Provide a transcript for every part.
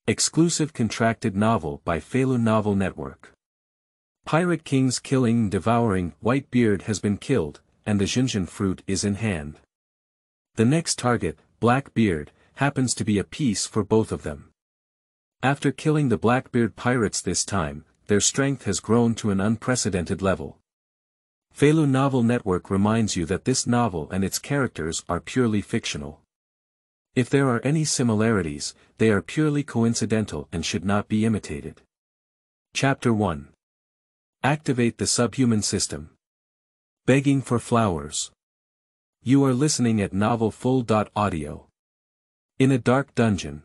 Exclusive contracted novel by Feilu Novel Network. Pirate King's killing Devouring Whitebeard has been killed, and the Zhenzhen Fruit is in hand. The next target, Blackbeard, happens to be a piece for both of them. After killing the Blackbeard Pirates this time, their strength has grown to an unprecedented level. Feilu Novel Network reminds you that this novel and its characters are purely fictional. If there are any similarities, they are purely coincidental and should not be imitated. Chapter 1. Activate the Subhuman System. Begging for Flowers. You are listening at novelfull.audio. In a dark dungeon.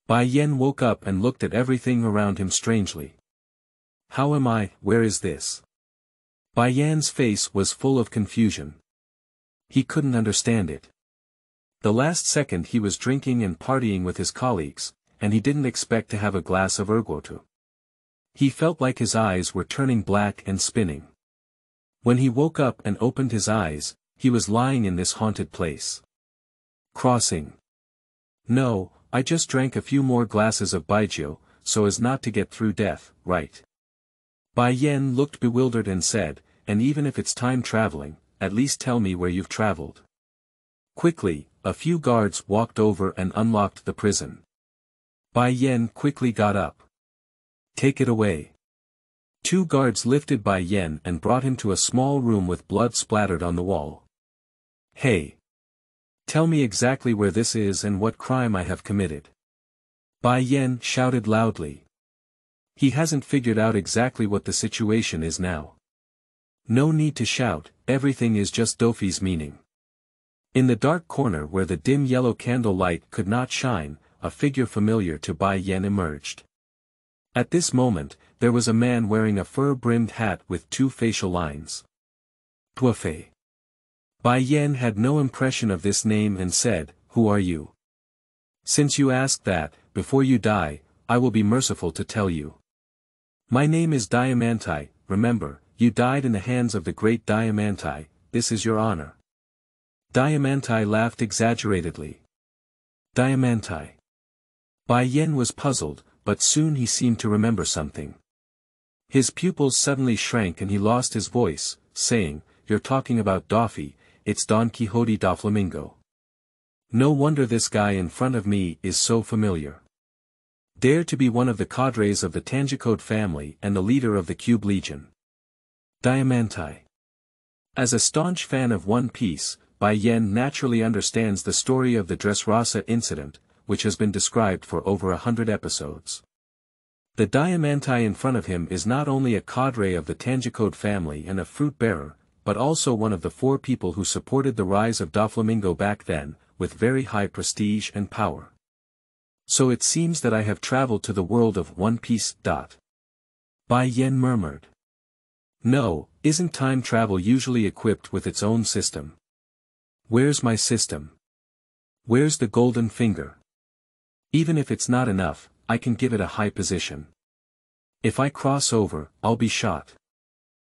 Bai Yen woke up and looked at everything around him strangely. How am I? Where is this? Bai Yan's face was full of confusion. He couldn't understand it. The last second he was drinking and partying with his colleagues, and he didn't expect to have a glass of ergotu. He felt like his eyes were turning black and spinning. When he woke up and opened his eyes, he was lying in this haunted place. Crossing. No, I just drank a few more glasses of baijiu, so as not to get through death, right? Bai Yen looked bewildered and said, and even if it's time traveling, at least tell me where you've traveled. Quickly, a few guards walked over and unlocked the prison. Bai Yen quickly got up. Take it away. Two guards lifted Bai Yen and brought him to a small room with blood splattered on the wall. Hey! Tell me exactly where this is and what crime I have committed. Bai Yen shouted loudly. He hasn't figured out exactly what the situation is now. No need to shout, everything is just Dofi's meaning. In the dark corner where the dim yellow candle light could not shine, a figure familiar to Bai Yen emerged. At this moment, there was a man wearing a fur-brimmed hat with two facial lines. Tuafei. Bai Yen had no impression of this name and said, Who are you? Since you ask that, before you die, I will be merciful to tell you. My name is Diamantai, remember, you died in the hands of the great Diamantai, this is your honor. Diamantai laughed exaggeratedly. Diamantai. Bai Yen was puzzled, but soon he seemed to remember something. His pupils suddenly shrank and he lost his voice, saying, You're talking about Dofi, it's Don Quixote Doflamingo. No wonder this guy in front of me is so familiar. Dare to be one of the cadres of the Tanjicode family and the leader of the Cube Legion. Diamantai. As a staunch fan of One Piece, Bai Yen naturally understands the story of the Dressrosa incident, which has been described for over 100 episodes. The Diamantai in front of him is not only a cadre of the Tanjicode family and a fruit bearer, but also one of the 4 people who supported the rise of Doflamingo back then, with very high prestige and power. So it seems that I have traveled to the world of One Piece. Bai Yen murmured. No, isn't time travel usually equipped with its own system? Where's my system? Where's the golden finger? Even if it's not enough, I can give it a high position. If I cross over, I'll be shot.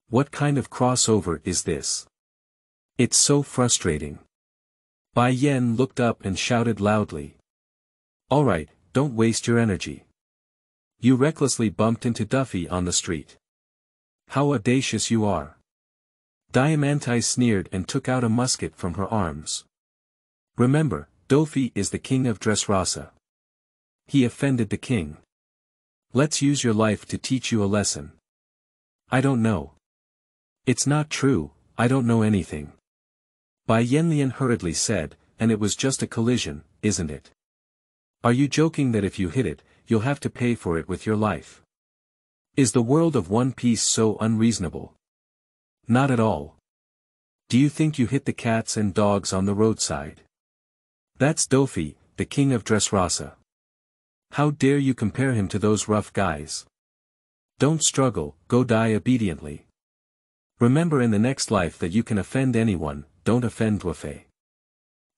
What kind of crossover is this? It's so frustrating. Bai Yen looked up and shouted loudly. Alright, don't waste your energy. You recklessly bumped into Duffy on the street. How audacious you are. Diamantai sneered and took out a musket from her arms. Remember, Dofi is the king of Dressrosa. He offended the king. Let's use your life to teach you a lesson. I don't know. It's not true, I don't know anything. Bai Yenlian hurriedly said, and it was just a collision, isn't it? Are you joking that if you hit it, you'll have to pay for it with your life? Is the world of One Piece so unreasonable? Not at all. Do you think you hit the cats and dogs on the roadside? That's Dofi, the king of Dressrosa. How dare you compare him to those rough guys? Don't struggle, go die obediently. Remember in the next life that you can offend anyone, don't offend Duafei.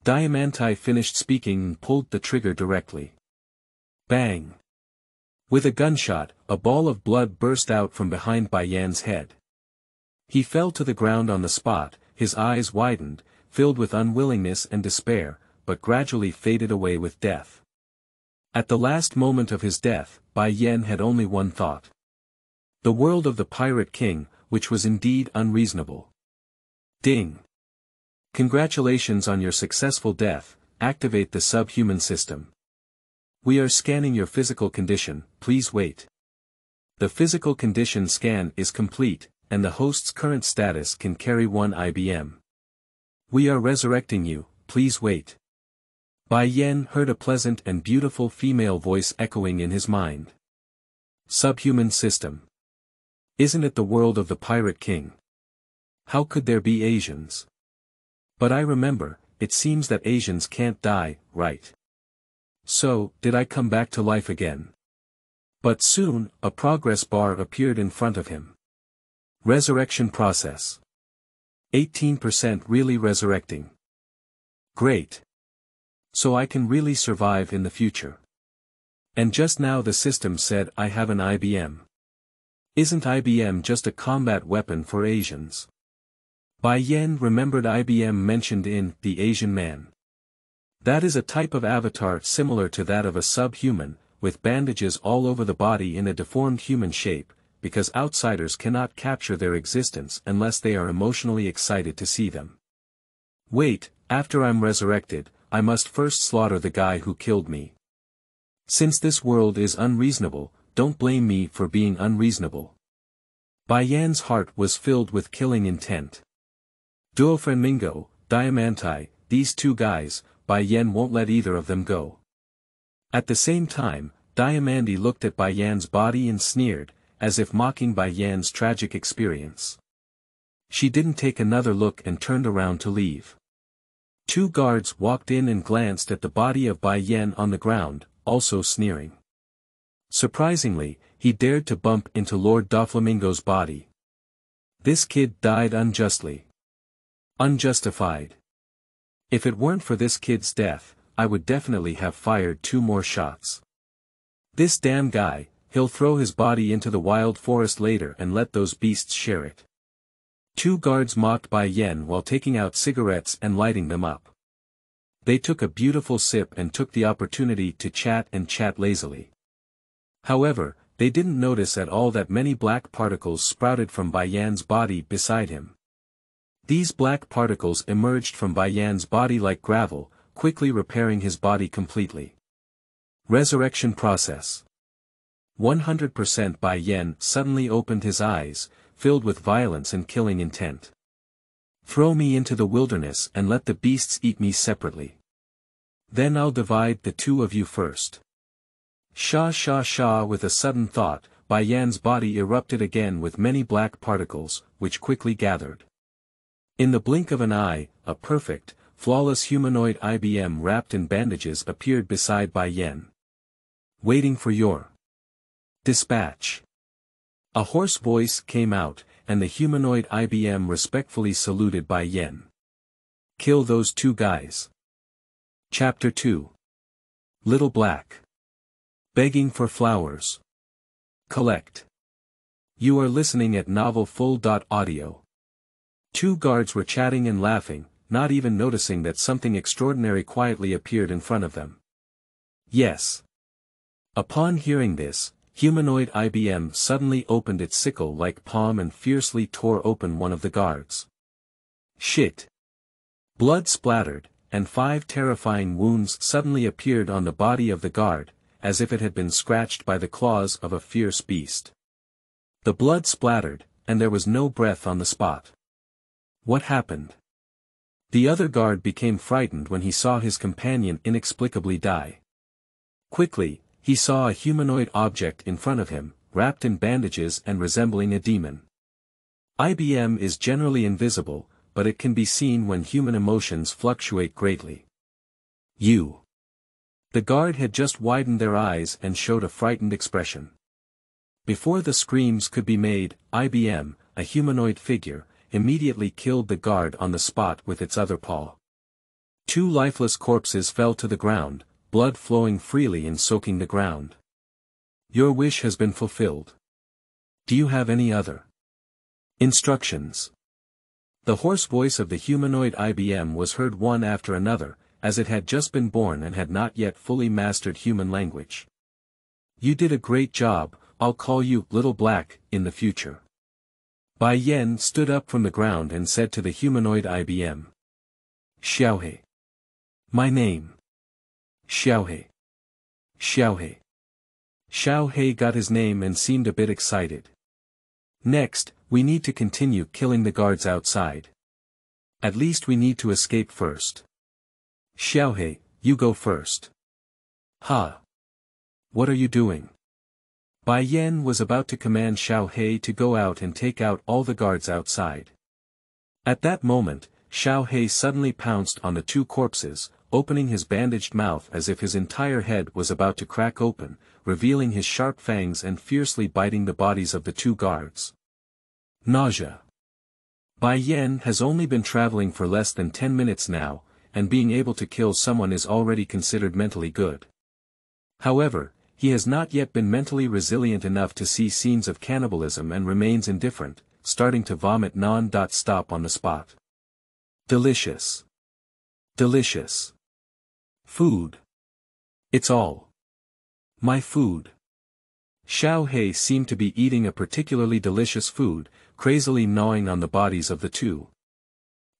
Diamantai finished speaking and pulled the trigger directly. Bang! With a gunshot, a ball of blood burst out from behind Bai Yan's head. He fell to the ground on the spot, his eyes widened, filled with unwillingness and despair, but gradually faded away with death. At the last moment of his death, Bai Yan had only one thought. The world of the Pirate King, which was indeed unreasonable. Ding! Congratulations on your successful death, activate the subhuman system. We are scanning your physical condition, please wait. The physical condition scan is complete, and the host's current status can carry 1 IBM. We are resurrecting you, please wait. Bai Yan heard a pleasant and beautiful female voice echoing in his mind. Subhuman system. Isn't it the world of the Pirate King? How could there be Asians? But I remember, it seems that Asians can't die, right? So, did I come back to life again? But soon, a progress bar appeared in front of him. Resurrection process. 18% really resurrecting. Great. So I can really survive in the future. And just now the system said I have an IBM. Isn't IBM just a combat weapon for Asians? Bai Yan remembered IBM mentioned in The Asian Man. That is a type of avatar similar to that of a subhuman, with bandages all over the body in a deformed human shape, because outsiders cannot capture their existence unless they are emotionally excited to see them. Wait, after I'm resurrected, I must first slaughter the guy who killed me. Since this world is unreasonable, don't blame me for being unreasonable. Bai Yan's heart was filled with killing intent. Duoflamingo, Diamanti, these two guys, Bai Yan won't let either of them go. At the same time, Diamandi looked at Bai Yan's body and sneered, as if mocking Bai Yan's tragic experience. She didn't take another look and turned around to leave. 2 guards walked in and glanced at the body of Bai Yan on the ground, also sneering. Surprisingly, he dared to bump into Lord Doflamingo's body. This kid died unjustly. Unjustified. If it weren't for this kid's death, I would definitely have fired 2 more shots. This damn guy, he'll throw his body into the wild forest later and let those beasts share it. 2 guards mocked Bai Yan while taking out cigarettes and lighting them up. They took a beautiful sip and took the opportunity to chat lazily. However, they didn't notice at all that many black particles sprouted from Bai Yan's body beside him. These black particles emerged from Bai Yan's body like gravel, quickly repairing his body completely. Resurrection process. 100% Bai Yan suddenly opened his eyes, filled with violence and killing intent. Throw me into the wilderness and let the beasts eat me separately. Then I'll divide the 2 of you first. Sha with a sudden thought, Bai Yan's body erupted again with many black particles, which quickly gathered. In the blink of an eye, a perfect, flawless humanoid IBM wrapped in bandages appeared beside Bai Yan. Waiting for your dispatch. A hoarse voice came out, and the humanoid IBM respectfully saluted Bai Yan. Kill those 2 guys. Chapter 2. Little Black. Begging for flowers. Collect. You are listening at novelfull.audio. 2 guards were chatting and laughing, not even noticing that something extraordinary quietly appeared in front of them. Yes. Upon hearing this, humanoid IBM suddenly opened its sickle-like palm and fiercely tore open one of the guards. Shit. Blood splattered, and 5 terrifying wounds suddenly appeared on the body of the guard, as if it had been scratched by the claws of a fierce beast. The blood splattered, and there was no breath on the spot. What happened? The other guard became frightened when he saw his companion inexplicably die. Quickly, he saw a humanoid object in front of him, wrapped in bandages and resembling a demon. IBM is generally invisible, but it can be seen when human emotions fluctuate greatly. You. The guard had just widened their eyes and showed a frightened expression. Before the screams could be made, IBM, a humanoid figure, immediately killed the guard on the spot with its other paw. 2 lifeless corpses fell to the ground, blood flowing freely and soaking the ground. Your wish has been fulfilled. Do you have any other instructions? The hoarse voice of the humanoid IBM was heard one after another, as it had just been born and had not yet fully mastered human language. "You did a great job, I'll call you Little Black in the future." Bai Yan stood up from the ground and said to the humanoid IBM. "Xiaohe. My name. Xiaohe. Xiaohe." Xiaohe got his name and seemed a bit excited. "Next, we need to continue killing the guards outside. At least we need to escape first. Xiaohe, you go first." "Ha! What are you doing?" Bai Yan was about to command Xiaohe to go out and take out all the guards outside. At that moment, Xiaohe suddenly pounced on the two corpses, opening his bandaged mouth as if his entire head was about to crack open, revealing his sharp fangs and fiercely biting the bodies of the two guards. Nausea. Bai Yan has only been traveling for less than 10 minutes now, and being able to kill someone is already considered mentally good. However, he has not yet been mentally resilient enough to see scenes of cannibalism and remains indifferent, starting to vomit non-stop on the spot. Delicious. Delicious. Food. It's all. My food. Xiaohe seemed to be eating a particularly delicious food, crazily gnawing on the bodies of the two.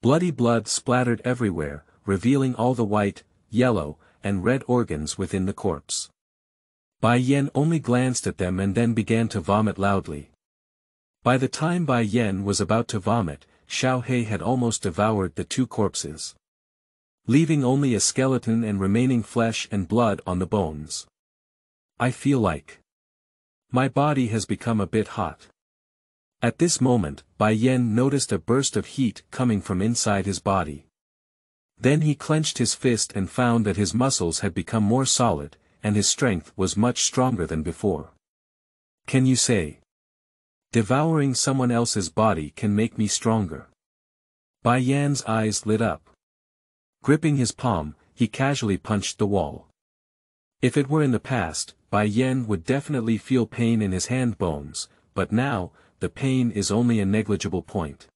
Bloody blood splattered everywhere, revealing all the white, yellow, and red organs within the corpse. Bai Yan only glanced at them and then began to vomit loudly. By the time Bai Yan was about to vomit, Xiaohe had almost devoured the two corpses, leaving only a skeleton and remaining flesh and blood on the bones. "I feel like my body has become a bit hot." At this moment, Bai Yan noticed a burst of heat coming from inside his body. Then he clenched his fist and found that his muscles had become more solid, and his strength was much stronger than before. "Can you say, devouring someone else's body can make me stronger?" Bai Yan's eyes lit up. Gripping his palm, he casually punched the wall. If it were in the past, Bai Yan would definitely feel pain in his hand bones, but now, the pain is only a negligible point.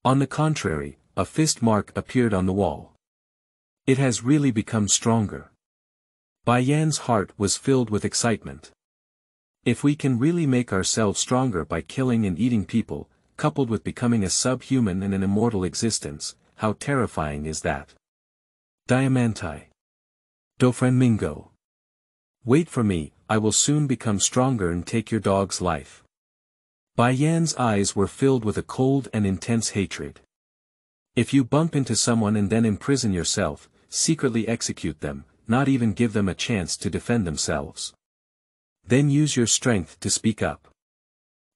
On the contrary, a fist mark appeared on the wall. It has really become stronger. Bai Yan's heart was filled with excitement. If we can really make ourselves stronger by killing and eating people, coupled with becoming a subhuman and an immortal existence, how terrifying is that? Diamantai. Dofrenmingo. Wait for me, I will soon become stronger and take your dog's life. Bai Yan's eyes were filled with a cold and intense hatred. If you bump into someone and then imprison yourself, secretly execute them, not even give them a chance to defend themselves. Then use your strength to speak up.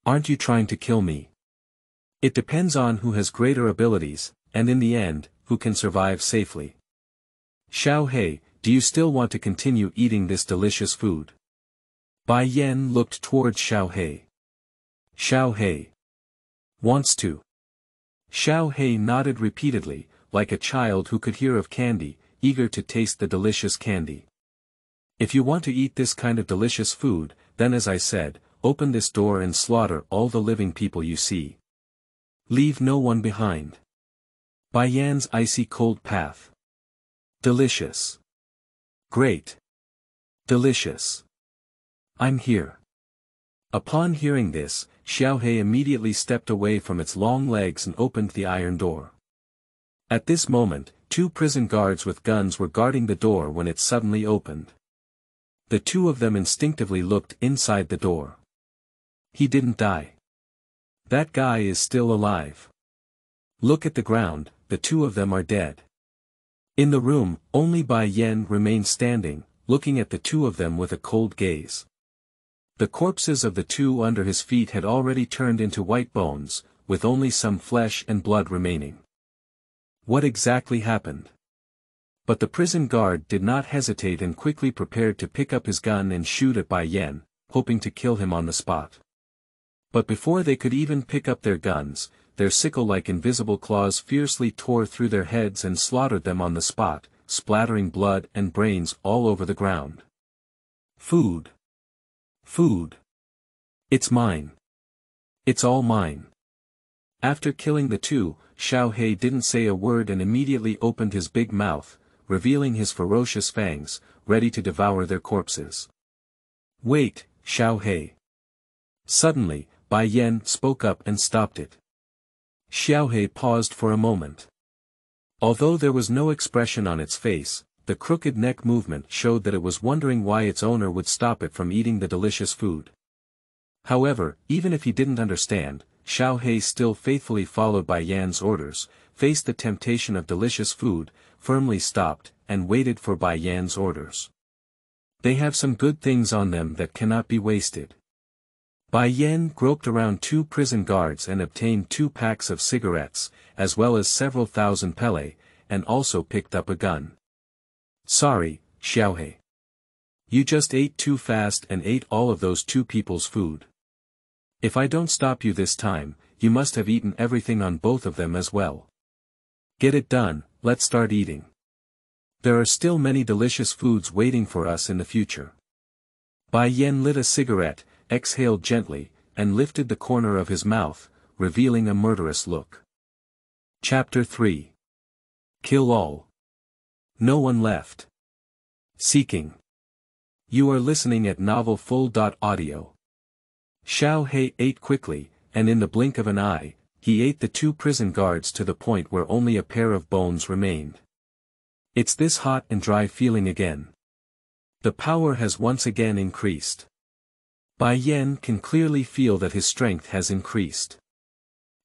Aren't you trying to kill me? It depends on who has greater abilities, and in the end, who can survive safely. Xiaohe, do you still want to continue eating this delicious food? Bai Yan looked towards Xiaohe. Xiaohe wants to. Xiaohe nodded repeatedly, like a child who could hear of candy, eager to taste the delicious candy. If you want to eat this kind of delicious food, then as I said, open this door and slaughter all the living people you see. Leave no one behind. Bai Yan's icy cold path. Delicious. Great. Delicious. I'm here. Upon hearing this, Xiaohe immediately stepped away from its long legs and opened the iron door. At this moment, 2 prison guards with guns were guarding the door when it suddenly opened. The 2 of them instinctively looked inside the door. He didn't die. That guy is still alive. Look at the ground, the 2 of them are dead. In the room, only Bai Yan remained standing, looking at the 2 of them with a cold gaze. The corpses of the 2 under his feet had already turned into white bones, with only some flesh and blood remaining. What exactly happened? But the prison guard did not hesitate and quickly prepared to pick up his gun and shoot at Bai Yan, hoping to kill him on the spot. But before they could even pick up their guns, their sickle-like invisible claws fiercely tore through their heads and slaughtered them on the spot, splattering blood and brains all over the ground. Food. Food. It's mine. It's all mine. After killing the 2, Xiaohe didn't say a word and immediately opened his big mouth, revealing his ferocious fangs, ready to devour their corpses. "Wait, Xiao He." Suddenly, Bai Yan spoke up and stopped it. Xiao He paused for a moment. Although there was no expression on its face, the crooked neck movement showed that it was wondering why its owner would stop it from eating the delicious food. However, even if he didn't understand, Xiao He still faithfully followed Bai Yan's orders, faced the temptation of delicious food, firmly stopped, and waited for Bai Yan's orders. They have some good things on them that cannot be wasted. Bai Yan groped around 2 prison guards and obtained 2 packs of cigarettes, as well as several thousand pele, and also picked up a gun. "Sorry, Xiao He. You just ate too fast and ate all of those 2 people's food. If I don't stop you this time, you must have eaten everything on both of them as well. Get it done, let's start eating. There are still many delicious foods waiting for us in the future." Bai Yan lit a cigarette, exhaled gently, and lifted the corner of his mouth, revealing a murderous look. Chapter 3. Kill all. No one left. Seeking. You are listening at novelfull.audio. Xiao He ate quickly, and in the blink of an eye, he ate the 2 prison guards to the point where only a pair of bones remained. It's this hot and dry feeling again. The power has once again increased. Bai Yan can clearly feel that his strength has increased.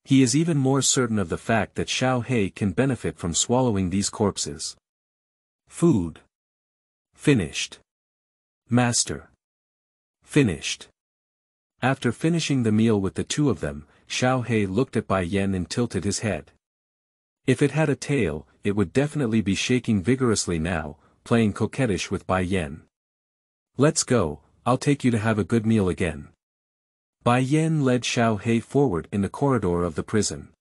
He is even more certain of the fact that Xiao He can benefit from swallowing these corpses. Food. Finished. Master. Finished. After finishing the meal with the 2 of them, Xiao He looked at Bai Yan and tilted his head. If it had a tail, it would definitely be shaking vigorously now, playing coquettish with Bai Yan. "Let's go, I'll take you to have a good meal again." Bai Yan led Xiao He forward in the corridor of the prison.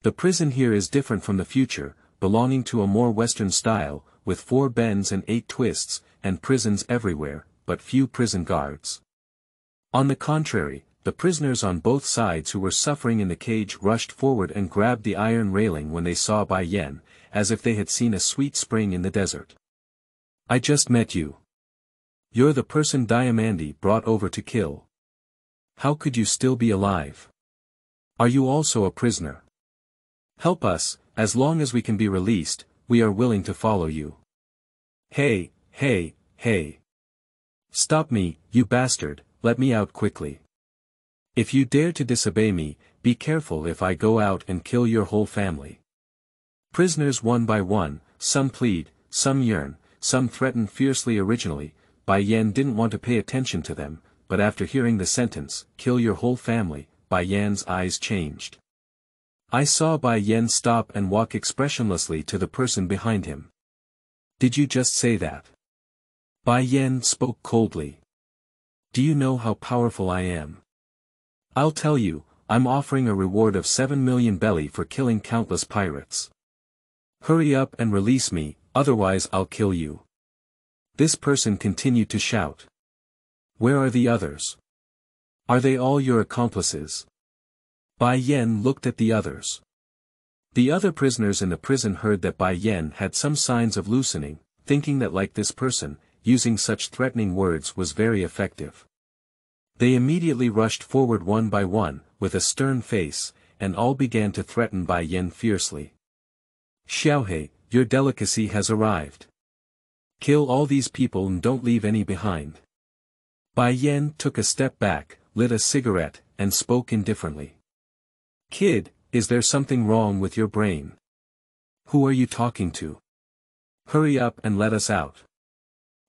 The prison here is different from the future, belonging to a more Western style, with 4 bends and 8 twists, and prisons everywhere, but few prison guards. On the contrary, the prisoners on both sides who were suffering in the cage rushed forward and grabbed the iron railing when they saw Bai Yan, as if they had seen a sweet spring in the desert. "I just met you. You're the person Diamandi brought over to kill. How could you still be alive? Are you also a prisoner? Help us, as long as we can be released, we are willing to follow you." "Hey, hey, hey. Stop me, you bastard, let me out quickly. If you dare to disobey me, be careful if I go out and kill your whole family." Prisoners one by one, some plead, some yearn, some threaten fiercely. Originally, Bai Yan didn't want to pay attention to them, but after hearing the sentence, "kill your whole family," Bai Yan's eyes changed. I saw Bai Yan stop and walk expressionlessly to the person behind him. "Did you just say that?" Bai Yan spoke coldly. "Do you know how powerful I am? I'll tell you, I'm offering a reward of 7 million belly for killing countless pirates. Hurry up and release me, otherwise I'll kill you." This person continued to shout. "Where are the others? Are they all your accomplices?" Bai Yan looked at the others. The other prisoners in the prison heard that Bai Yan had some signs of loosening, thinking that like this person, using such threatening words was very effective. They immediately rushed forward one by one, with a stern face, and all began to threaten Bai Yan fiercely. "Xiao He, your delicacy has arrived. Kill all these people and don't leave any behind." Bai Yan took a step back, lit a cigarette, and spoke indifferently. "Kid, is there something wrong with your brain? Who are you talking to? Hurry up and let us out."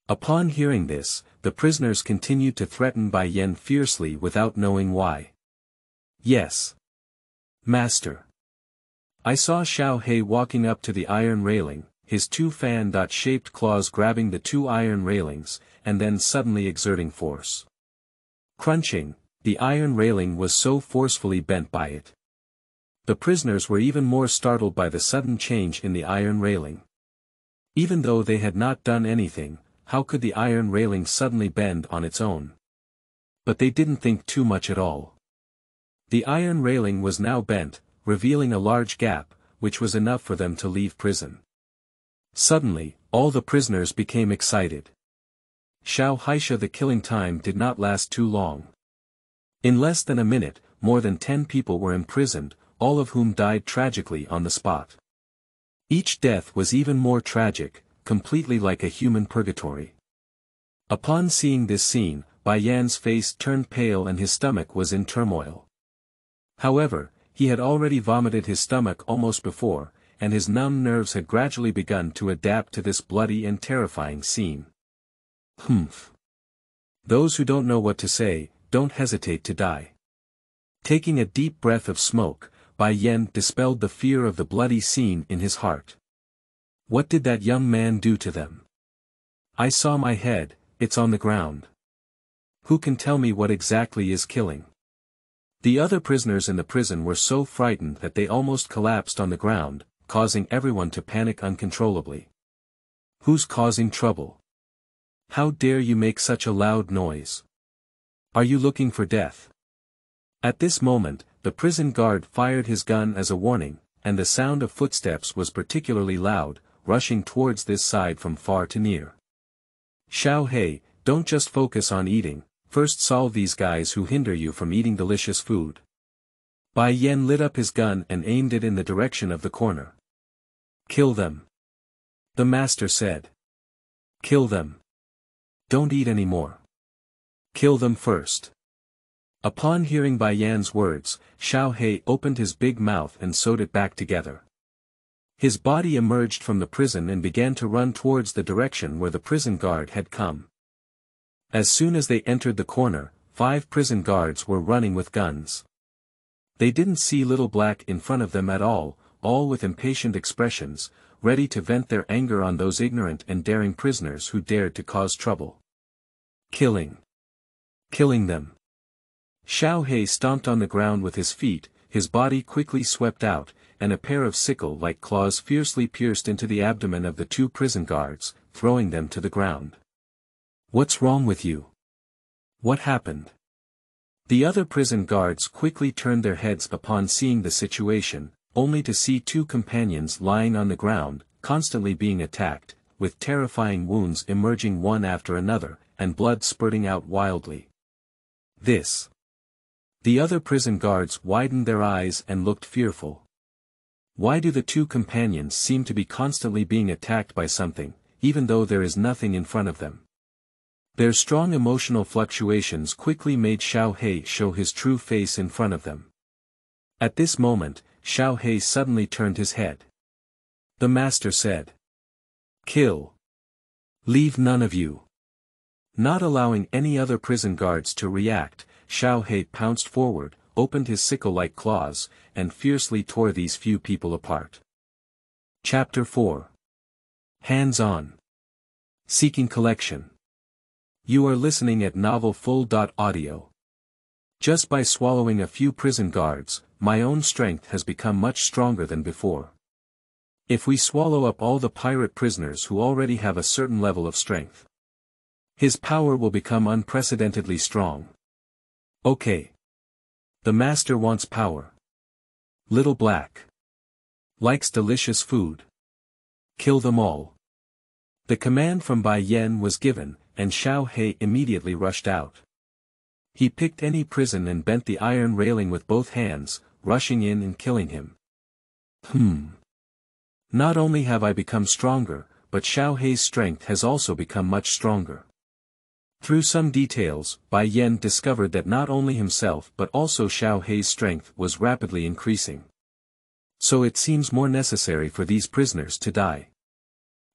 Upon hearing this, the prisoners continued to threaten Bai Yan fiercely without knowing why. "Yes. Master." I saw Xiao He walking up to the iron railing, his 2 fan-shaped claws grabbing the 2 iron railings, and then suddenly exerting force. Crunching, the iron railing was so forcefully bent by it. The prisoners were even more startled by the sudden change in the iron railing. Even though they had not done anything, how could the iron railing suddenly bend on its own? But they didn't think too much at all. The iron railing was now bent, revealing a large gap, which was enough for them to leave prison. Suddenly, all the prisoners became excited. Xiao Haisha, the killing time did not last too long. In less than a minute, more than 10 people were imprisoned, all of whom died tragically on the spot. Each death was even more tragic, completely like a human purgatory. Upon seeing this scene, Bai Yan's face turned pale and his stomach was in turmoil. However, he had already vomited his stomach almost before, and his numb nerves had gradually begun to adapt to this bloody and terrifying scene. Humph. Those who don't know what to say, don't hesitate to die. Taking a deep breath of smoke, Bai Yan dispelled the fear of the bloody scene in his heart. What did that young man do to them? I saw my head, it's on the ground. Who can tell me what exactly is killing? The other prisoners in the prison were so frightened that they almost collapsed on the ground, causing everyone to panic uncontrollably. Who's causing trouble? How dare you make such a loud noise? Are you looking for death? At this moment, the prison guard fired his gun as a warning, and the sound of footsteps was particularly loud, rushing towards this side from far to near. Xiao Hei, don't just focus on eating, first solve these guys who hinder you from eating delicious food. Bai Yan lit up his gun and aimed it in the direction of the corner. Kill them. The master said. Kill them. Don't eat anymore. Kill them first. Upon hearing Bai Yan's words, Xiao Hei opened his big mouth and sewed it back together. His body emerged from the prison and began to run towards the direction where the prison guard had come. As soon as they entered the corner, 5 prison guards were running with guns. They didn't see Little Black in front of them at all with impatient expressions, ready to vent their anger on those ignorant and daring prisoners who dared to cause trouble. Killing them. Xiao Hei stomped on the ground with his feet, his body quickly swept out, and a pair of sickle-like claws fiercely pierced into the abdomen of the 2 prison guards, throwing them to the ground. What's wrong with you? What happened? The other prison guards quickly turned their heads upon seeing the situation, only to see 2 companions lying on the ground, constantly being attacked, with terrifying wounds emerging one after another, and blood spurting out wildly. This. The other prison guards widened their eyes and looked fearful. Why do the 2 companions seem to be constantly being attacked by something, even though there is nothing in front of them? Their strong emotional fluctuations quickly made Xiao Hei show his true face in front of them. At this moment, Xiao Hei suddenly turned his head. The master said. Kill. Leave none of you. Not allowing any other prison guards to react, Xiao Hei pounced forward, opened his sickle-like claws, and fiercely tore these few people apart. Chapter 4. Hands On. Seeking Collection. You are listening at novelfull.audio. Just by swallowing a few prison guards, my own strength has become much stronger than before. If we swallow up all the pirate prisoners who already have a certain level of strength, his power will become unprecedentedly strong. Okay. The master wants power. Little Black likes delicious food. Kill them all. The command from Bai Yan was given, and Xiao Hei immediately rushed out. He picked any prison and bent the iron railing with both hands, rushing in and killing him. Not only have I become stronger, but Xiao Hei's strength has also become much stronger. Through some details, Bai Yan discovered that not only himself but also Xiao Hei's strength was rapidly increasing. So it seems more necessary for these prisoners to die.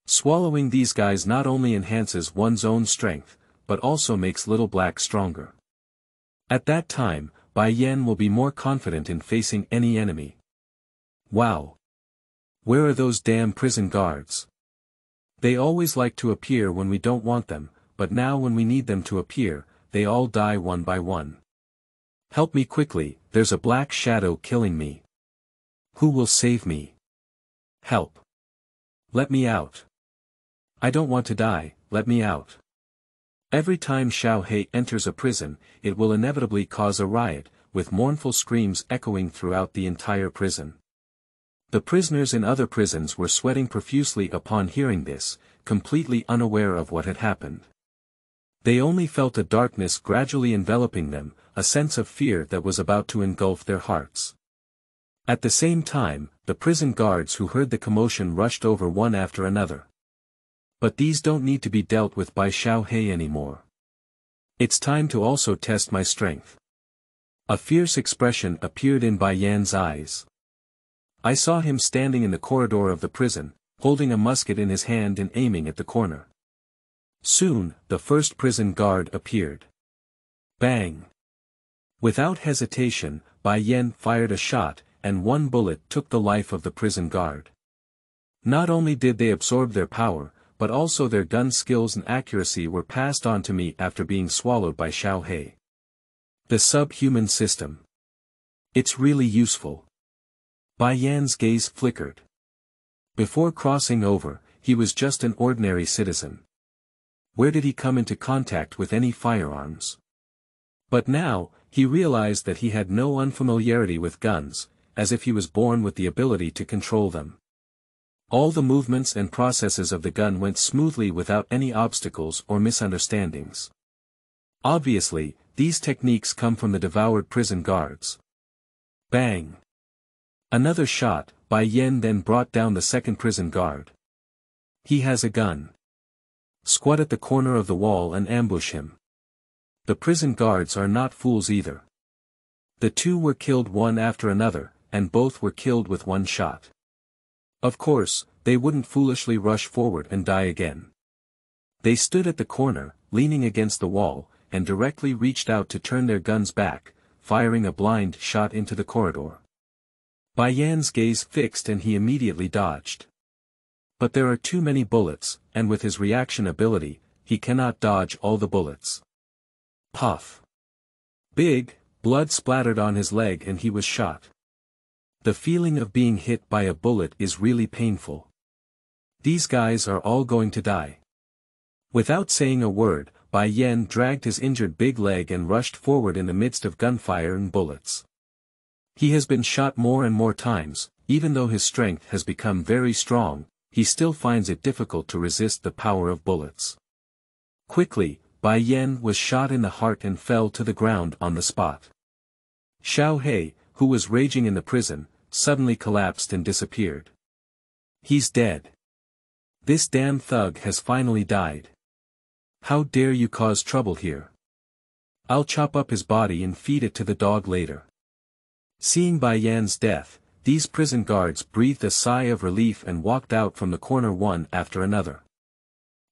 Swallowing these guys not only enhances one's own strength, but also makes Little Black stronger. At that time, Bai Yan will be more confident in facing any enemy. Wow! Where are those damn prison guards? They always like to appear when we don't want them, but now when we need them to appear, they all die one by one. Help me quickly, there's a black shadow killing me. Who will save me? Help! Let me out. I don't want to die, let me out. Every time Xiao Hei enters a prison, it will inevitably cause a riot, with mournful screams echoing throughout the entire prison. The prisoners in other prisons were sweating profusely upon hearing this, completely unaware of what had happened. They only felt a darkness gradually enveloping them, a sense of fear that was about to engulf their hearts. At the same time, the prison guards who heard the commotion rushed over one after another. But these don't need to be dealt with by Xiao He anymore. It's time to also test my strength. A fierce expression appeared in Bai Yan's eyes. I saw him standing in the corridor of the prison, holding a musket in his hand and aiming at the corner. Soon, the first prison guard appeared. Bang! Without hesitation, Bai Yan fired a shot, and one bullet took the life of the prison guard. Not only did they absorb their power, but also their gun skills and accuracy were passed on to me after being swallowed by Xiao He. The subhuman system. It's really useful. Bai Yan's gaze flickered. Before crossing over, he was just an ordinary citizen. Where did he come into contact with any firearms? But now, he realized that he had no unfamiliarity with guns, as if he was born with the ability to control them. All the movements and processes of the gun went smoothly without any obstacles or misunderstandings. Obviously, these techniques come from the devoured prison guards. Bang! Another shot. Bai Yan then brought down the second prison guard. He has a gun. Squat at the corner of the wall and ambush him. The prison guards are not fools either. The two were killed one after another, and both were killed with one shot. Of course, they wouldn't foolishly rush forward and die again. They stood at the corner, leaning against the wall, and directly reached out to turn their guns back, firing a blind shot into the corridor. Bai Yan's gaze fixed and he immediately dodged. But there are too many bullets, and with his reaction ability, he cannot dodge all the bullets. Puff! Big blood splattered on his leg and he was shot. The feeling of being hit by a bullet is really painful. These guys are all going to die. Without saying a word, Bai Yan dragged his injured big leg and rushed forward in the midst of gunfire and bullets. He has been shot more and more times, even though his strength has become very strong, he still finds it difficult to resist the power of bullets. Quickly, Bai Yan was shot in the heart and fell to the ground on the spot. Xiao He, who was raging in the prison, suddenly collapsed and disappeared. He's dead. This damn thug has finally died. How dare you cause trouble here? I'll chop up his body and feed it to the dog later. Seeing Bai Yan's death, these prison guards breathed a sigh of relief and walked out from the corner one after another.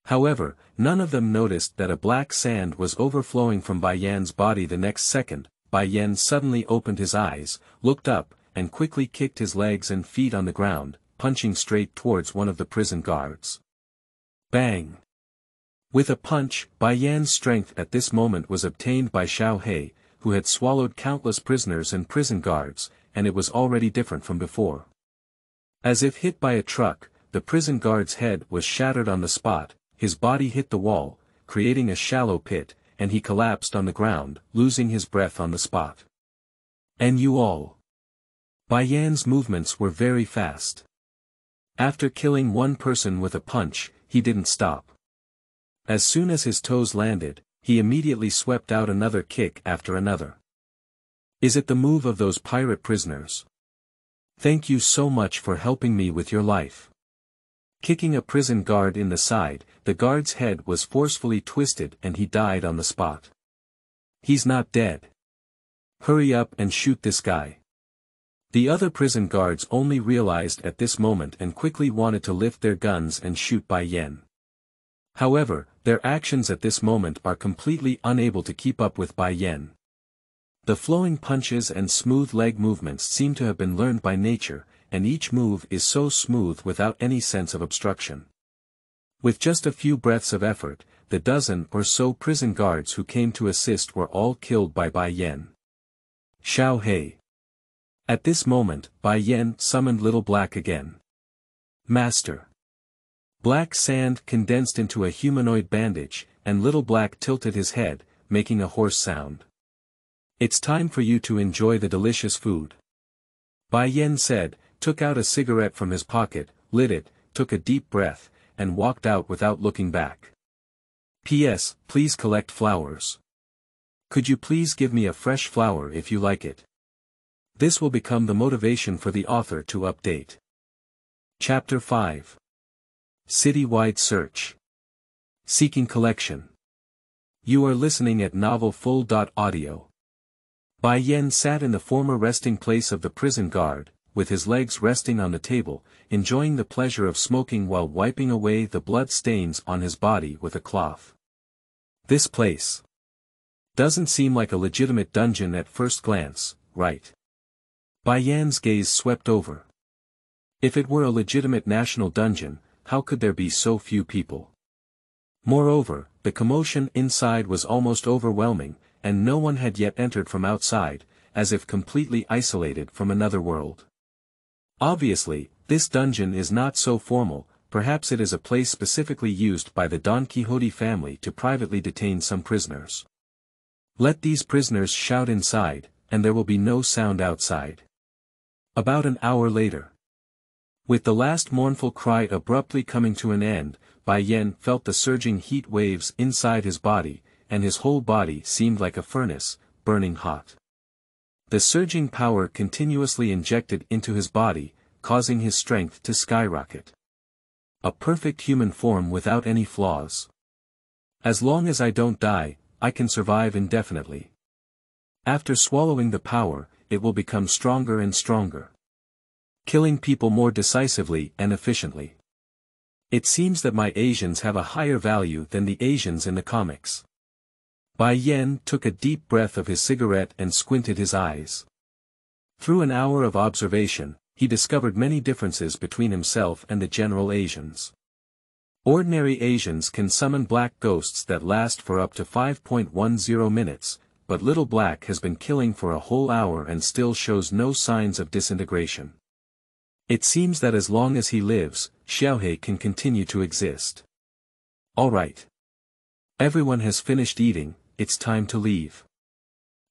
However, none of them noticed that a black sand was overflowing from Bai Yan's body the next second. Bai Yan suddenly opened his eyes, looked up, and quickly kicked his legs and feet on the ground, punching straight towards one of the prison guards. Bang! With a punch, Bai Yan's strength at this moment was obtained by Xiao He, who had swallowed countless prisoners and prison guards, and it was already different from before. As if hit by a truck, the prison guard's head was shattered on the spot, his body hit the wall, creating a shallow pit, and he collapsed on the ground, losing his breath on the spot. And you all. Bai Yan's movements were very fast. After killing one person with a punch, he didn't stop. As soon as his toes landed, he immediately swept out another kick after another. Is it the move of those pirate prisoners? Thank you so much for helping me with your life. Kicking a prison guard in the side, the guard's head was forcefully twisted and he died on the spot. He's not dead. Hurry up and shoot this guy. The other prison guards only realized at this moment and quickly wanted to lift their guns and shoot Bai Yan. However, their actions at this moment are completely unable to keep up with Bai Yan. The flowing punches and smooth leg movements seem to have been learned by nature, and each move is so smooth without any sense of obstruction. With just a few breaths of effort, the dozen or so prison guards who came to assist were all killed by Bai Yan. Xiao He. At this moment, Bai Yan summoned Little Black again. Master. Black sand condensed into a humanoid bandage, and Little Black tilted his head, making a hoarse sound. It's time for you to enjoy the delicious food. Bai Yan said, took out a cigarette from his pocket, lit it, took a deep breath, and walked out without looking back. P.S. Please collect flowers. Could you please give me a fresh flower if you like it? This will become the motivation for the author to update. Chapter 5. Citywide Search. Seeking Collection. You are listening at novelfull.audio. Bai Yen sat in the former resting place of the prison guard, with his legs resting on the table, enjoying the pleasure of smoking while wiping away the blood stains on his body with a cloth. This place doesn't seem like a legitimate dungeon at first glance, right? Bai Yan's gaze swept over. If it were a legitimate national dungeon, how could there be so few people? Moreover, the commotion inside was almost overwhelming, and no one had yet entered from outside, as if completely isolated from another world. Obviously, this dungeon is not so formal, perhaps it is a place specifically used by the Don Quixote family to privately detain some prisoners. Let these prisoners shout inside, and there will be no sound outside. About an hour later. With the last mournful cry abruptly coming to an end, Bai Yen felt the surging heat waves inside his body, and his whole body seemed like a furnace, burning hot. The surging power continuously injected into his body, causing his strength to skyrocket. A perfect human form without any flaws. As long as I don't die, I can survive indefinitely. After swallowing the power, it will become stronger and stronger. Killing people more decisively and efficiently. It seems that my Asians have a higher value than the Asians in the comics. Bai Yen took a deep breath of his cigarette and squinted his eyes. Through an hour of observation, he discovered many differences between himself and the general Asians. Ordinary Asians can summon black ghosts that last for up to 5.10 minutes, but Little Black has been killing for a whole hour and still shows no signs of disintegration. It seems that as long as he lives, Xiaohei can continue to exist. All right. Everyone has finished eating, it's time to leave.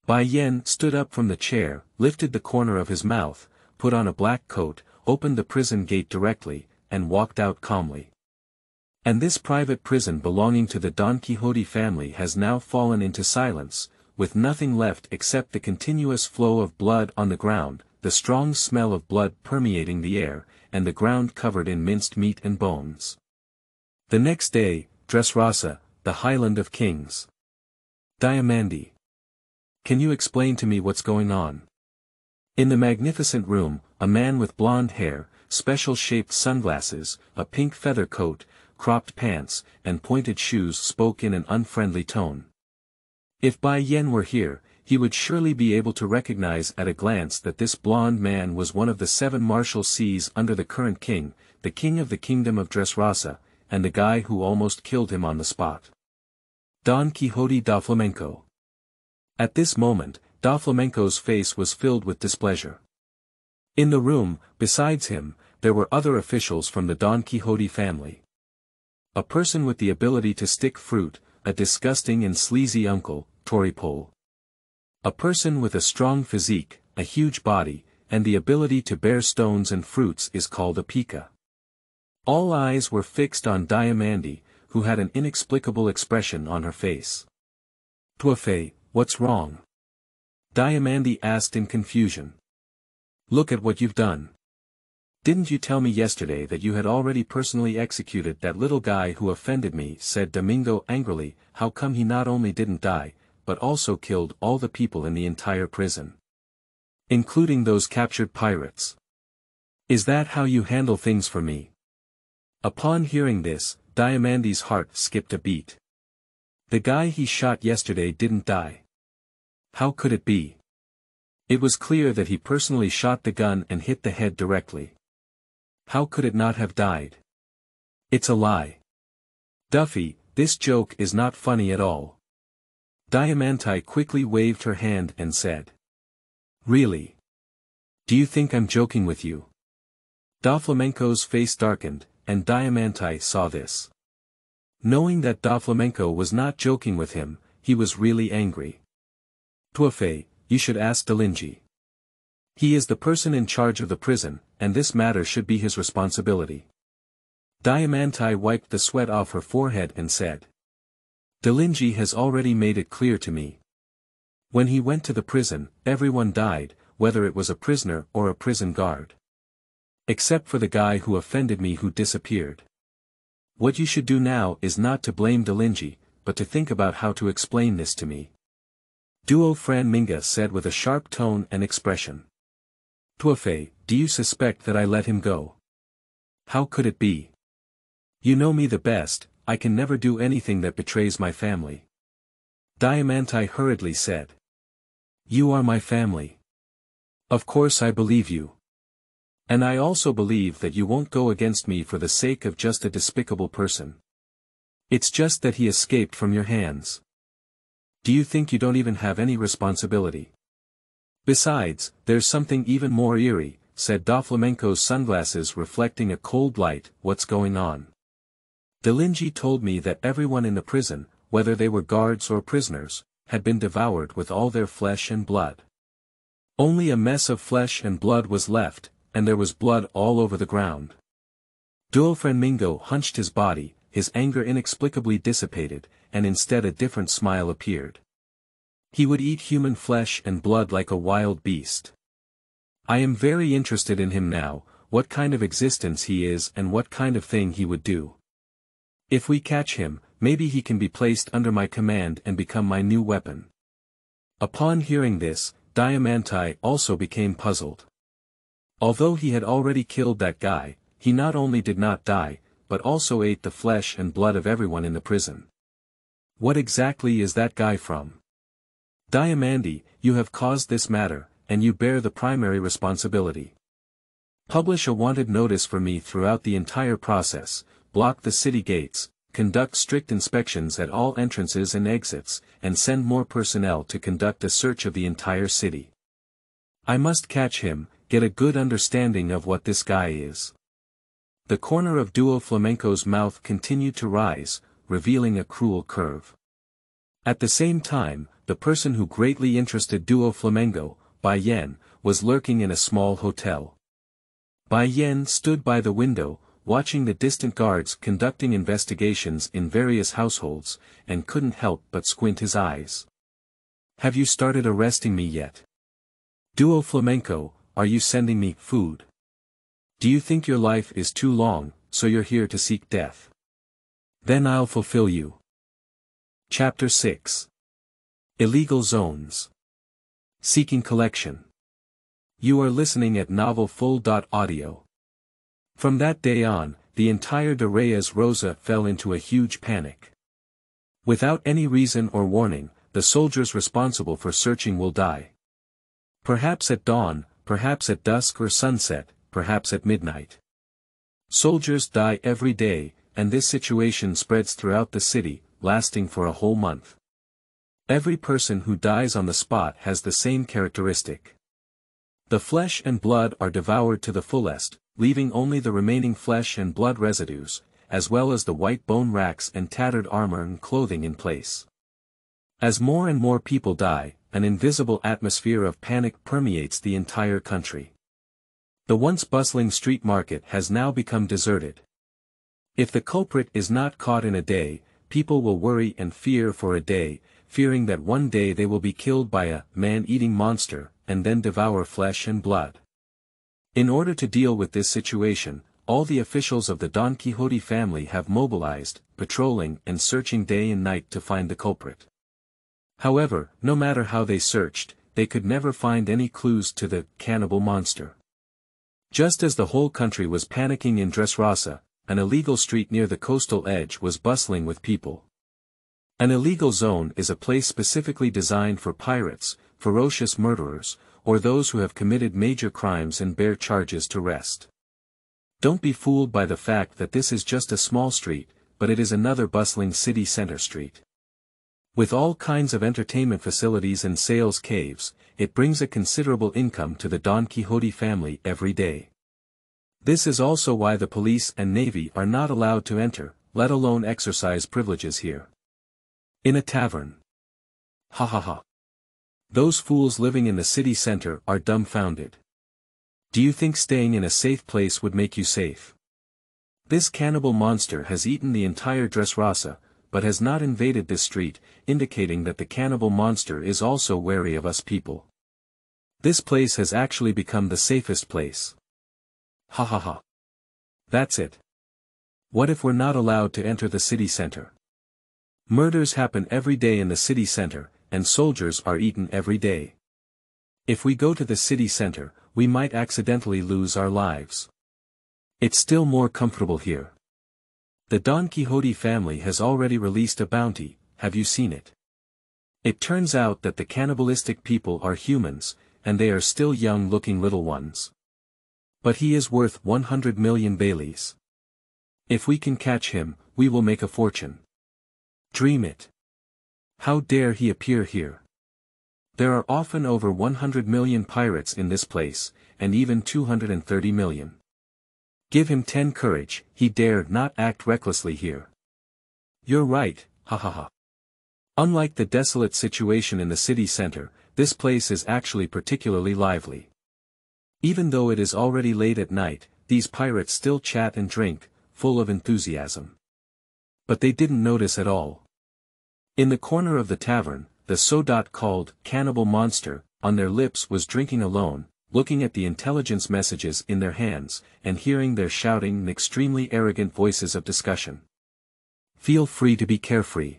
Bai Yen stood up from the chair, lifted the corner of his mouth, put on a black coat, opened the prison gate directly, and walked out calmly. And this private prison belonging to the Don Quixote family has now fallen into silence, with nothing left except the continuous flow of blood on the ground, the strong smell of blood permeating the air, and the ground covered in minced meat and bones. The next day, Dressrosa, the Highland of Kings. Diamandi. Can you explain to me what's going on? In the magnificent room, a man with blonde hair, special-shaped sunglasses, a pink feather coat, cropped pants, and pointed shoes spoke in an unfriendly tone. If Bai Yen were here, he would surely be able to recognize at a glance that this blonde man was one of the 7 martial sees under the current king, the king of the kingdom of Dressrosa, and the guy who almost killed him on the spot. Don Quixote da Flamenco. At this moment, da Flamenco's face was filled with displeasure. In the room, besides him, there were other officials from the Don Quixote family. A person with the ability to stick fruit, a disgusting and sleazy uncle, Toripole. A person with a strong physique, a huge body, and the ability to bear stones and fruits is called a pika. All eyes were fixed on Diamandi, who had an inexplicable expression on her face. Tuafe, what's wrong? Diamandi asked in confusion. Look at what you've done. Didn't you tell me yesterday that you had already personally executed that little guy who offended me? Said Domingo angrily. How come he not only didn't die, but also killed all the people in the entire prison? Including those captured pirates. Is that how you handle things for me? Upon hearing this, Diamandi's heart skipped a beat. The guy he shot yesterday didn't die. How could it be? It was clear that he personally shot the gun and hit the head directly. How could it not have died? It's a lie. Duffy, this joke is not funny at all. Diamante quickly waved her hand and said. Really? Do you think I'm joking with you? Da Flamenco's face darkened, and Diamante saw this. Knowing that Da Flamenco was not joking with him, he was really angry. Tuafe, you should ask Delingi. He is the person in charge of the prison, and this matter should be his responsibility. Diamante wiped the sweat off her forehead and said. Delingi has already made it clear to me. When he went to the prison, everyone died, whether it was a prisoner or a prison guard. Except for the guy who offended me who disappeared. What you should do now is not to blame Delingi, but to think about how to explain this to me. Duo Fran Minga said with a sharp tone and expression. Tuafe, do you suspect that I let him go? How could it be? You know me the best, I can never do anything that betrays my family. Diamante hurriedly said. You are my family. Of course I believe you. And I also believe that you won't go against me for the sake of just a despicable person. It's just that he escaped from your hands. Do you think you don't even have any responsibility? Besides, there's something even more eerie, said Doflamenco's sunglasses reflecting a cold light. What's going on? Delingi told me that everyone in the prison, whether they were guards or prisoners, had been devoured with all their flesh and blood. Only a mess of flesh and blood was left, and there was blood all over the ground. Duofrenmingo hunched his body, his anger inexplicably dissipated, and instead a different smile appeared. He would eat human flesh and blood like a wild beast. I am very interested in him now, what kind of existence he is and what kind of thing he would do. If we catch him, maybe he can be placed under my command and become my new weapon. Upon hearing this, Diamante also became puzzled. Although he had already killed that guy, he not only did not die, but also ate the flesh and blood of everyone in the prison. What exactly is that guy from? Diamante, you have caused this matter, and you bear the primary responsibility. Publish a wanted notice for me throughout the entire process, block the city gates, conduct strict inspections at all entrances and exits, and send more personnel to conduct a search of the entire city. I must catch him, get a good understanding of what this guy is. The corner of Duo Flamenco's mouth continued to rise, revealing a cruel curve. At the same time, the person who greatly interested Duo Flamenco, Bai Yan, was lurking in a small hotel. Bai Yan stood by the window, watching the distant guards conducting investigations in various households, and couldn't help but squint his eyes. Have you started arresting me yet? Duo Flamenco, are you sending me food? Do you think your life is too long, so you're here to seek death? Then I'll fulfill you. Chapter 6. Illegal Zones. Seeking Collection. You are listening at novelfull.audio. From that day on, the entire de Reyes Rosa fell into a huge panic. Without any reason or warning, the soldiers responsible for searching will die. Perhaps at dawn, perhaps at dusk or sunset, perhaps at midnight. Soldiers die every day, and this situation spreads throughout the city, lasting for a whole month. Every person who dies on the spot has the same characteristic. The flesh and blood are devoured to the fullest, leaving only the remaining flesh and blood residues, as well as the white bone racks and tattered armor and clothing in place. As more and more people die, an invisible atmosphere of panic permeates the entire country. The once bustling street market has now become deserted. If the culprit is not caught in a day, people will worry and fear for a day, fearing that one day they will be killed by a man-eating monster, and then devour flesh and blood. In order to deal with this situation, all the officials of the Don Quixote family have mobilized, patrolling and searching day and night to find the culprit. However, no matter how they searched, they could never find any clues to the cannibal monster. Just as the whole country was panicking in Dressrosa, an illegal street near the coastal edge was bustling with people. An illegal zone is a place specifically designed for pirates, ferocious murderers, or those who have committed major crimes and bear charges to rest. Don't be fooled by the fact that this is just a small street, but it is another bustling city center street. With all kinds of entertainment facilities and sales caves, it brings a considerable income to the Don Quixote family every day. This is also why the police and navy are not allowed to enter, let alone exercise privileges here. In a tavern. Ha ha ha. Those fools living in the city center are dumbfounded. Do you think staying in a safe place would make you safe? This cannibal monster has eaten the entire Dressrosa, but has not invaded this street, indicating that the cannibal monster is also wary of us people. This place has actually become the safest place. Ha ha ha. That's it. What if we're not allowed to enter the city center? Murders happen every day in the city center, and soldiers are eaten every day. If we go to the city center, we might accidentally lose our lives. It's still more comfortable here. The Don Quixote family has already released a bounty, have you seen it? It turns out that the cannibalistic people are humans, and they are still young-looking little ones. But he is worth 100 million Baileys. If we can catch him, we will make a fortune. Dream it. How dare he appear here? There are often over 100 million pirates in this place, and even 230 million. Give him 10 courage, he dare not act recklessly here. You're right, ha ha ha. Unlike the desolate situation in the city center, this place is actually particularly lively. Even though it is already late at night, these pirates still chat and drink, full of enthusiasm. But they didn't notice at all. In the corner of the tavern, the so-called cannibal monster, on their lips was drinking alone, looking at the intelligence messages in their hands, and hearing their shouting and extremely arrogant voices of discussion. Feel free to be carefree.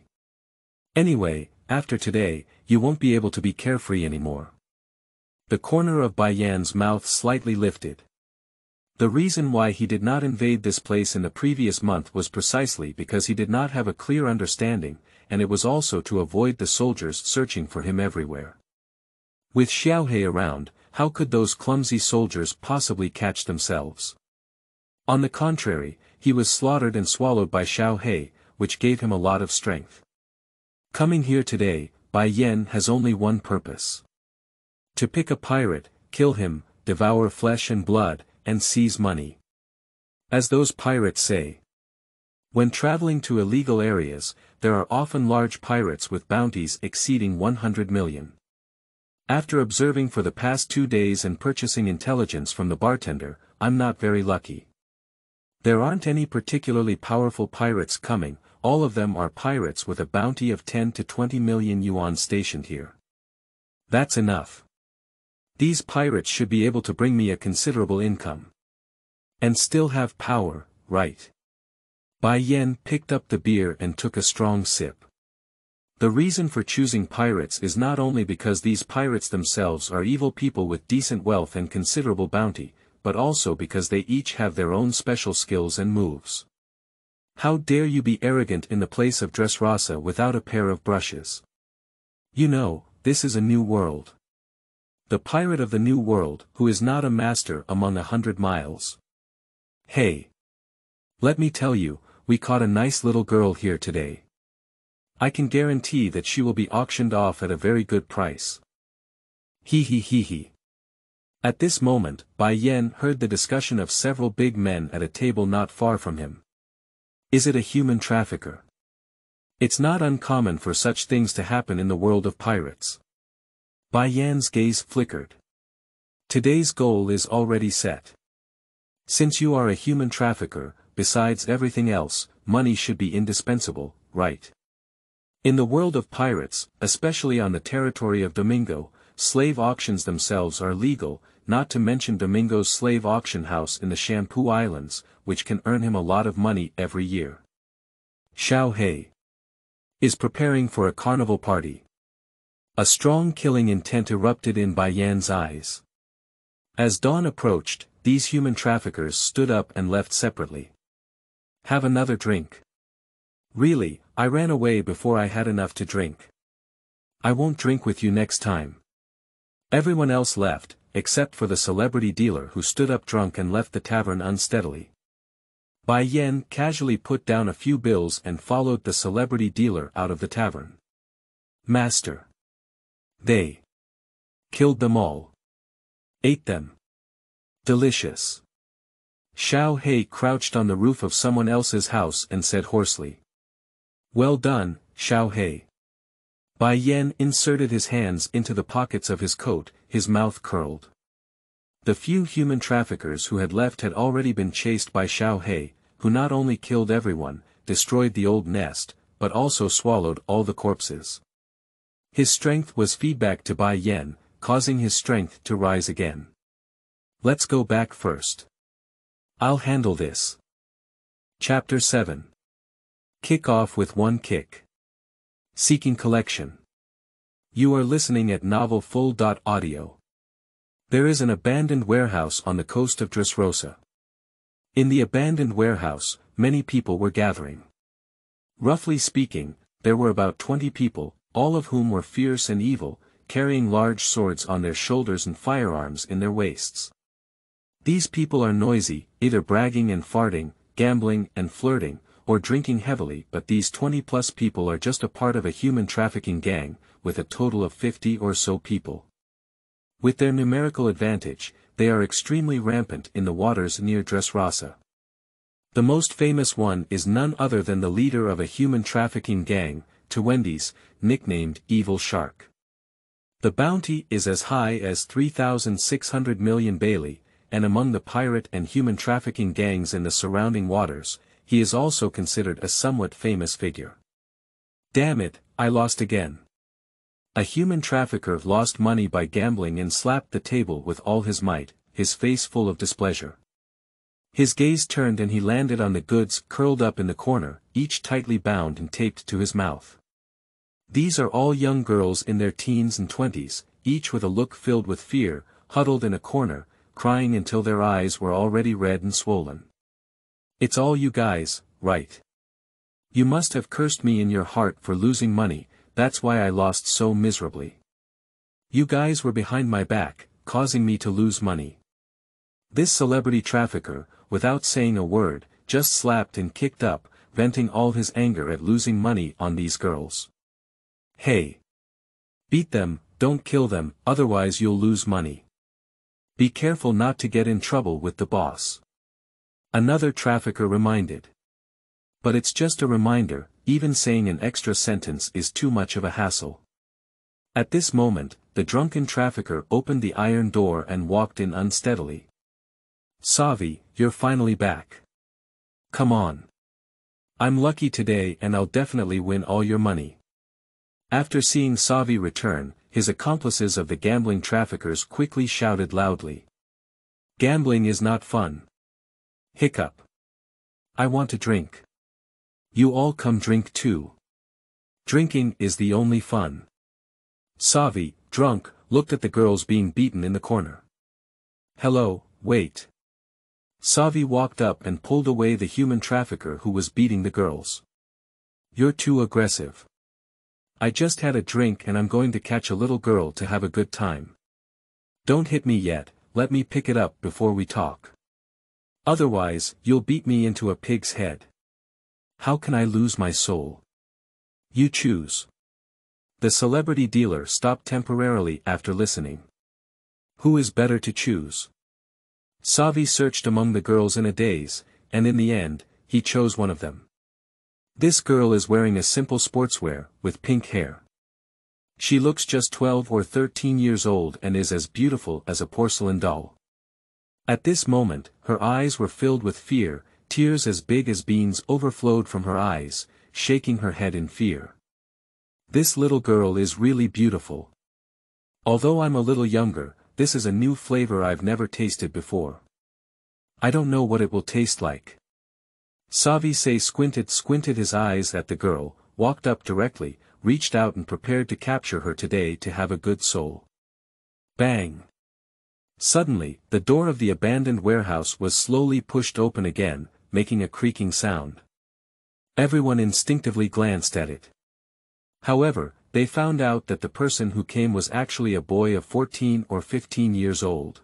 Anyway, after today, you won't be able to be carefree anymore. The corner of Bai Yan's mouth slightly lifted. The reason why he did not invade this place in the previous month was precisely because he did not have a clear understanding, and it was also to avoid the soldiers searching for him everywhere. With Xiaohei around, how could those clumsy soldiers possibly catch themselves? On the contrary, he was slaughtered and swallowed by Xiaohei, which gave him a lot of strength. Coming here today, Bai Yan has only one purpose. To pick a pirate, kill him, devour flesh and blood, and seize money. As those pirates say. When traveling to illegal areas, there are often large pirates with bounties exceeding 100 million. After observing for the past 2 days and purchasing intelligence from the bartender, I'm not very lucky. There aren't any particularly powerful pirates coming, all of them are pirates with a bounty of 10 to 20 million yuan stationed here. That's enough. These pirates should be able to bring me a considerable income. And still have power, right? Bai Yan picked up the beer and took a strong sip. The reason for choosing pirates is not only because these pirates themselves are evil people with decent wealth and considerable bounty, but also because they each have their own special skills and moves. How dare you be arrogant in the place of Dressrosa without a pair of brushes? You know, this is a new world. The pirate of the new world, who is not a master among 100 miles. Hey! Let me tell you, we caught a nice little girl here today. I can guarantee that she will be auctioned off at a very good price. Hee hee hee hee. At this moment, Bai Yan heard the discussion of several big men at a table not far from him. Is it a human trafficker? It's not uncommon for such things to happen in the world of pirates. Bai Yan's gaze flickered. Today's goal is already set. Since you are a human trafficker, besides everything else, money should be indispensable, right? In the world of pirates, especially on the territory of Domingo, slave auctions themselves are legal, not to mention Domingo's slave auction house in the Shampoo Islands, which can earn him a lot of money every year. Xiaohei is preparing for a carnival party. A strong killing intent erupted in Bai Yan's eyes. As dawn approached, these human traffickers stood up and left separately. Have another drink. Really, I ran away before I had enough to drink. I won't drink with you next time. Everyone else left, except for the celebrity dealer who stood up drunk and left the tavern unsteadily. Bai Yan casually put down a few bills and followed the celebrity dealer out of the tavern. Master. They killed them all. Ate them. Delicious. Xiaohei crouched on the roof of someone else's house and said hoarsely. Well done, Xiaohei. Bai Yan inserted his hands into the pockets of his coat, his mouth curled. The few human traffickers who had left had already been chased by Xiao He, who not only killed everyone, destroyed the old nest, but also swallowed all the corpses. His strength was feedback to Bai Yan, causing his strength to rise again. Let's go back first. I'll handle this. Chapter 7. Kick off with one kick. Seeking collection. You are listening at Novel Full.audio. There is an abandoned warehouse on the coast of Dressrosa. In the abandoned warehouse, many people were gathering. Roughly speaking, there were about 20 people, all of whom were fierce and evil, carrying large swords on their shoulders and firearms in their waists. These people are noisy, either bragging and farting, gambling and flirting, or drinking heavily, but these 20+ people are just a part of a human trafficking gang, with a total of 50 or so people. With their numerical advantage, they are extremely rampant in the waters near Dressrosa. The most famous one is none other than the leader of a human trafficking gang, Wendy's, nicknamed Evil Shark. The bounty is as high as 3,600 million Bailey, and among the pirate and human trafficking gangs in the surrounding waters, he is also considered a somewhat famous figure. Damn it, I lost again. A human trafficker lost money by gambling and slapped the table with all his might, his face full of displeasure. His gaze turned and he landed on the goods curled up in the corner, each tightly bound and taped to his mouth. These are all young girls in their teens and 20s, each with a look filled with fear, huddled in a corner, crying until their eyes were already red and swollen. It's all you guys, right? You must have cursed me in your heart for losing money, that's why I lost so miserably. You guys were behind my back, causing me to lose money. This celebrity trafficker, without saying a word, just slapped and kicked up, venting all his anger at losing money on these girls. Hey! Beat them, don't kill them, otherwise you'll lose money. Be careful not to get in trouble with the boss. Another trafficker reminded. But it's just a reminder, even saying an extra sentence is too much of a hassle. At this moment, the drunken trafficker opened the iron door and walked in unsteadily. Savi, you're finally back. Come on. I'm lucky today and I'll definitely win all your money. After seeing Savi return, his accomplices of the gambling traffickers quickly shouted loudly. Gambling is not fun. Hiccup. I want to drink. You all come drink too. Drinking is the only fun. Savi, drunk, looked at the girls being beaten in the corner. Hello, wait. Savi walked up and pulled away the human trafficker who was beating the girls. You're too aggressive. I just had a drink and I'm going to catch a little girl to have a good time. Don't hit me yet, let me pick it up before we talk. Otherwise, you'll beat me into a pig's head. How can I lose my soul? You choose. The celebrity dealer stopped temporarily after listening. Who is better to choose? Savi searched among the girls in a daze, and in the end, he chose one of them. This girl is wearing a simple sportswear, with pink hair. She looks just 12 or 13 years old and is as beautiful as a porcelain doll. At this moment, her eyes were filled with fear, tears as big as beans overflowed from her eyes, shaking her head in fear. This little girl is really beautiful. Although I'm a little younger, this is a new flavor I've never tasted before. I don't know what it will taste like. Savi squinted his eyes at the girl, walked up directly, reached out and prepared to capture her today to have a good soul. Bang! Suddenly, the door of the abandoned warehouse was slowly pushed open again, making a creaking sound. Everyone instinctively glanced at it. However, they found out that the person who came was actually a boy of 14 or 15 years old.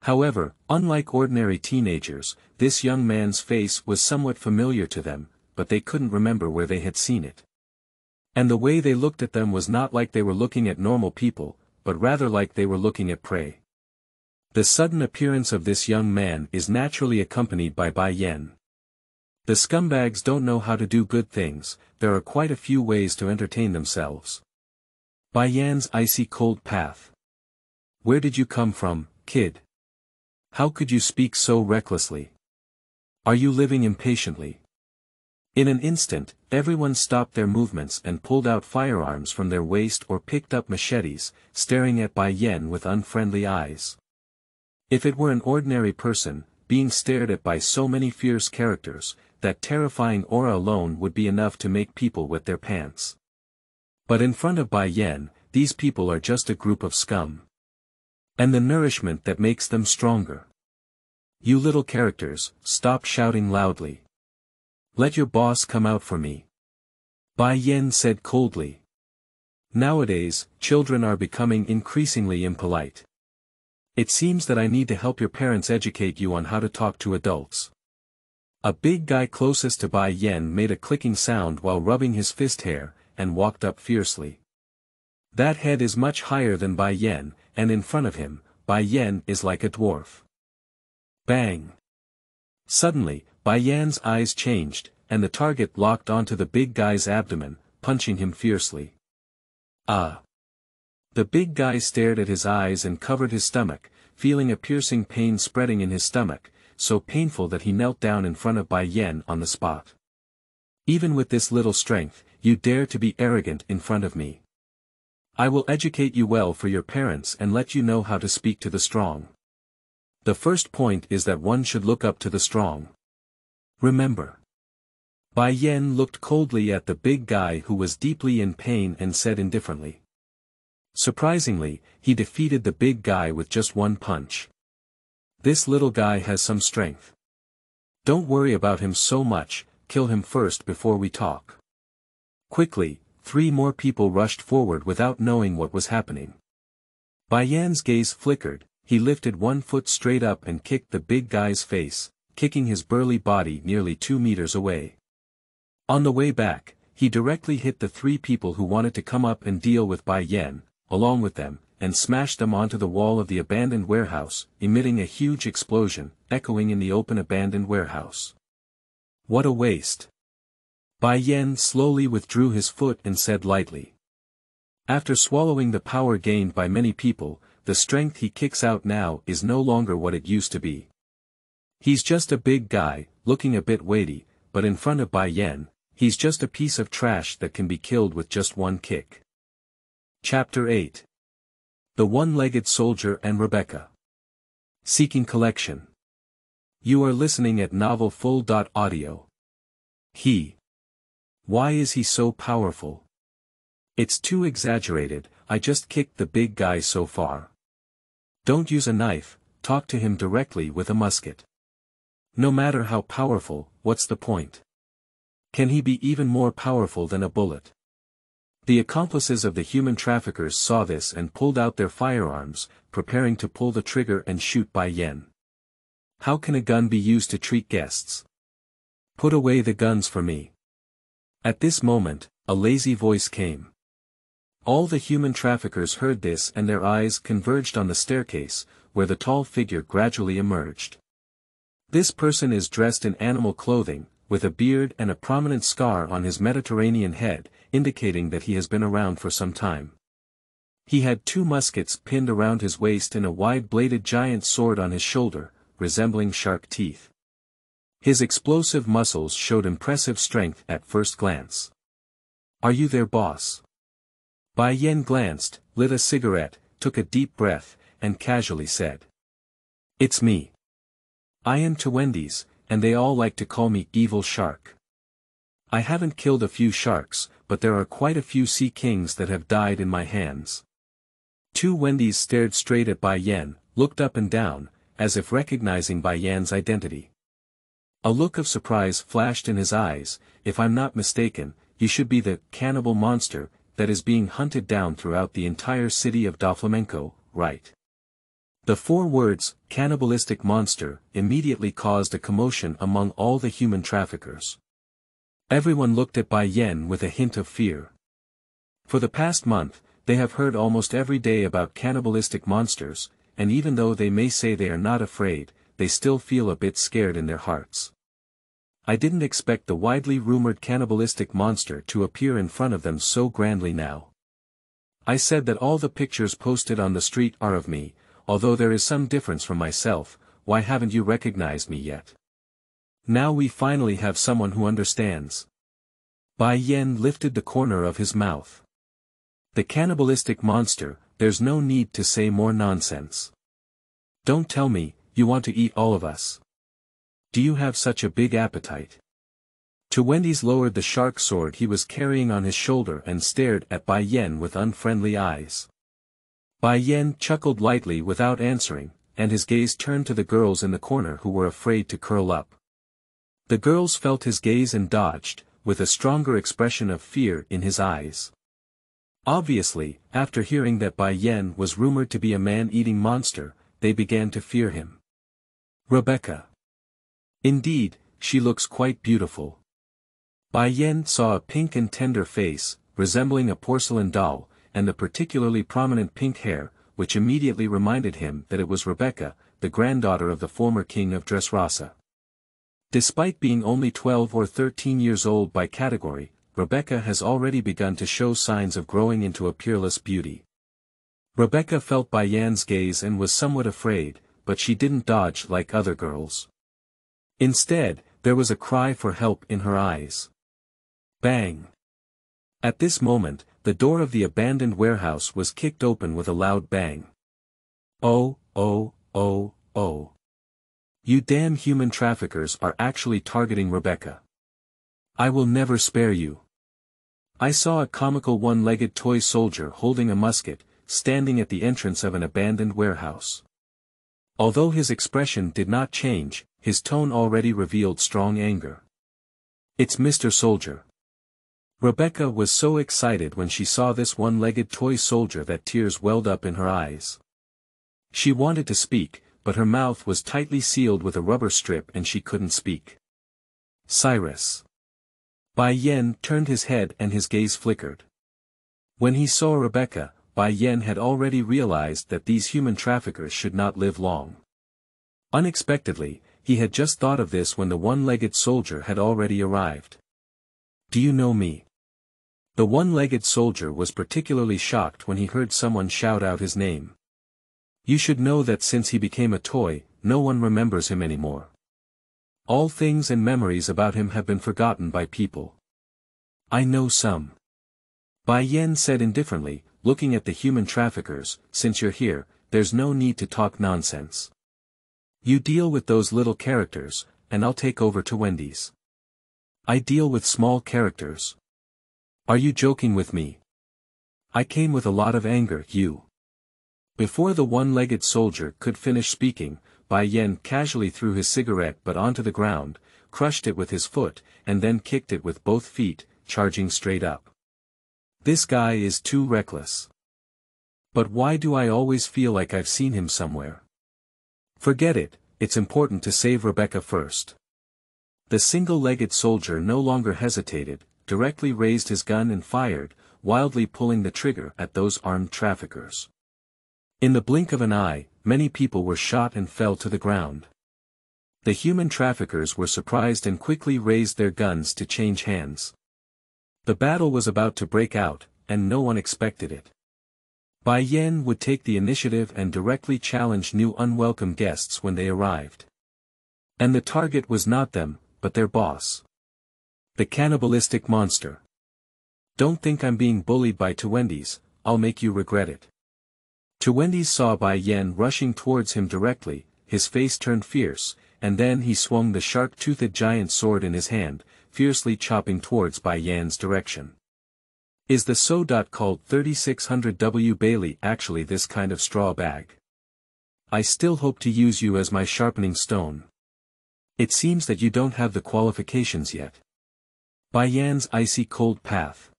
However, unlike ordinary teenagers, this young man's face was somewhat familiar to them, but they couldn't remember where they had seen it. And the way they looked at them was not like they were looking at normal people, but rather like they were looking at prey. The sudden appearance of this young man is naturally accompanied by Bai Yan. The scumbags don't know how to do good things, there are quite a few ways to entertain themselves. Bai Yan's icy cold path. Where did you come from, kid? How could you speak so recklessly? Are you living impatiently? In an instant, everyone stopped their movements and pulled out firearms from their waist or picked up machetes, staring at Bai Yen with unfriendly eyes. If it were an ordinary person, being stared at by so many fierce characters, that terrifying aura alone would be enough to make people wet their pants. But in front of Bai Yen, these people are just a group of scum. And the nourishment that makes them stronger. You little characters, stop shouting loudly. Let your boss come out for me. Bai Yen said coldly. Nowadays, children are becoming increasingly impolite. It seems that I need to help your parents educate you on how to talk to adults. A big guy closest to Bai Yen made a clicking sound while rubbing his fist hair, and walked up fiercely. That head is much higher than Bai Yen, and in front of him, Bai Yen is like a dwarf. Bang! Suddenly, Bai Yan's eyes changed, and the target locked onto the big guy's abdomen, punching him fiercely. Ah! The big guy stared at his eyes and covered his stomach, feeling a piercing pain spreading in his stomach, so painful that he knelt down in front of Bai Yen on the spot. Even with this little strength, you dare to be arrogant in front of me. I will educate you well for your parents and let you know how to speak to the strong. The first point is that one should look up to the strong. Remember. Bai Yen looked coldly at the big guy who was deeply in pain and said indifferently. Surprisingly, he defeated the big guy with just one punch. This little guy has some strength. Don't worry about him so much, kill him first before we talk. Quickly, 3 more people rushed forward without knowing what was happening. Bai Yan's gaze flickered, he lifted one foot straight up and kicked the big guy's face, kicking his burly body nearly 2 meters away. On the way back, he directly hit the 3 people who wanted to come up and deal with Bai Yen, along with them, and smashed them onto the wall of the abandoned warehouse, emitting a huge explosion, echoing in the open abandoned warehouse. What a waste! Bai Yen slowly withdrew his foot and said lightly. After swallowing the power gained by many people, the strength he kicks out now is no longer what it used to be. He's just a big guy, looking a bit weighty, but in front of Bai Yen, he's just a piece of trash that can be killed with just one kick. Chapter 8. The One-Legged Soldier and Rebecca. Seeking Collection. You are listening at novelfull.audio. Why is he so powerful? It's too exaggerated, I just kicked the big guy so far. Don't use a knife, talk to him directly with a musket. No matter how powerful, what's the point? Can he be even more powerful than a bullet? The accomplices of the human traffickers saw this and pulled out their firearms, preparing to pull the trigger and shoot Bai Yen. How can a gun be used to treat guests? Put away the guns for me. At this moment, a lazy voice came. All the human traffickers heard this and their eyes converged on the staircase, where the tall figure gradually emerged. This person is dressed in animal clothing, with a beard and a prominent scar on his Mediterranean head, indicating that he has been around for some time. He had 2 muskets pinned around his waist and a wide-bladed giant sword on his shoulder, resembling shark teeth. His explosive muscles showed impressive strength at first glance. Are you their boss? Bai Yen glanced, lit a cigarette, took a deep breath, and casually said. It's me. I am Wendy's, and they all like to call me Evil Shark. I haven't killed a few sharks, but there are quite a few sea kings that have died in my hands. 2 Wendy's stared straight at Bai Yen, looked up and down, as if recognizing Bai Yan's identity. A look of surprise flashed in his eyes. If I'm not mistaken, you should be the cannibal monster that is being hunted down throughout the entire city of Doflamenco, right? The 4 words, cannibalistic monster, immediately caused a commotion among all the human traffickers. Everyone looked at Bai Yen with a hint of fear. For the past month, they have heard almost every day about cannibalistic monsters, and even though they may say they are not afraid, they still feel a bit scared in their hearts. I didn't expect the widely rumored cannibalistic monster to appear in front of them so grandly now. I said that all the pictures posted on the street are of me, although there is some difference from myself. why haven't you recognized me yet? Now we finally have someone who understands. Bai Yan lifted the corner of his mouth. The cannibalistic monster, there's no need to say more nonsense. Don't tell me, you want to eat all of us. Do you have such a big appetite? Wendy's lowered the shark sword he was carrying on his shoulder and stared at Bai Yan with unfriendly eyes. Bai Yan chuckled lightly without answering, and his gaze turned to the girls in the corner who were afraid to curl up. The girls felt his gaze and dodged, with a stronger expression of fear in his eyes. Obviously, after hearing that Bai Yan was rumored to be a man-eating monster, they began to fear him. Rebecca. Indeed, she looks quite beautiful. Bai Yan saw a pink and tender face, resembling a porcelain doll, and the particularly prominent pink hair, which immediately reminded him that it was Rebecca, the granddaughter of the former king of Dressrosa. Despite being only 12 or 13 years old by category, Rebecca has already begun to show signs of growing into a peerless beauty. Rebecca felt Bai Yan's gaze and was somewhat afraid, but she didn't dodge like other girls. Instead, there was a cry for help in her eyes. Bang! At this moment, the door of the abandoned warehouse was kicked open with a loud bang. Oh, oh, oh, oh. You damn human traffickers are actually targeting Rebecca. I will never spare you. I saw a comical one-legged toy soldier holding a musket, standing at the entrance of an abandoned warehouse. Although his expression did not change, his tone already revealed strong anger. It's Mr. Soldier. Rebecca was so excited when she saw this one-legged toy soldier that tears welled up in her eyes. She wanted to speak, but her mouth was tightly sealed with a rubber strip and she couldn't speak. Cyrus. Bai Yan turned his head and his gaze flickered. When he saw Rebecca, Bai Yan had already realized that these human traffickers should not live long. Unexpectedly, he had just thought of this when the one-legged soldier had already arrived. Do you know me? The one-legged soldier was particularly shocked when he heard someone shout out his name. You should know that since he became a toy, no one remembers him anymore. All things and memories about him have been forgotten by people. I know some. Bai Yan said indifferently, looking at the human traffickers, since you're here, there's no need to talk nonsense. You deal with those little characters, and I'll take over to Wendy's. I deal with small characters. Are you joking with me? I came with a lot of anger, you. Before the one-legged soldier could finish speaking, Bai Yan casually threw his cigarette butt onto the ground, crushed it with his foot, and then kicked it with both feet, charging straight up. This guy is too reckless. But why do I always feel like I've seen him somewhere? Forget it, it's important to save Rebecca first. The single-legged soldier no longer hesitated, directly raised his gun and fired, wildly pulling the trigger at those armed traffickers. In the blink of an eye, many people were shot and fell to the ground. The human traffickers were surprised and quickly raised their guns to change hands. The battle was about to break out, and no one expected it. Bai Yan would take the initiative and directly challenge new unwelcome guests when they arrived. And the target was not them, but their boss. The cannibalistic monster. Don't think I'm being bullied by Wendy's, I'll make you regret it. Wendy's saw Bai Yan rushing towards him directly, his face turned fierce, and then he swung the shark-toothed giant sword in his hand, fiercely chopping towards Bai Yan's direction. Is the so-called 3600 W Bailey actually this kind of straw bag? I still hope to use you as my sharpening stone. It seems that you don't have the qualifications yet. Bai Yan's icy cold path.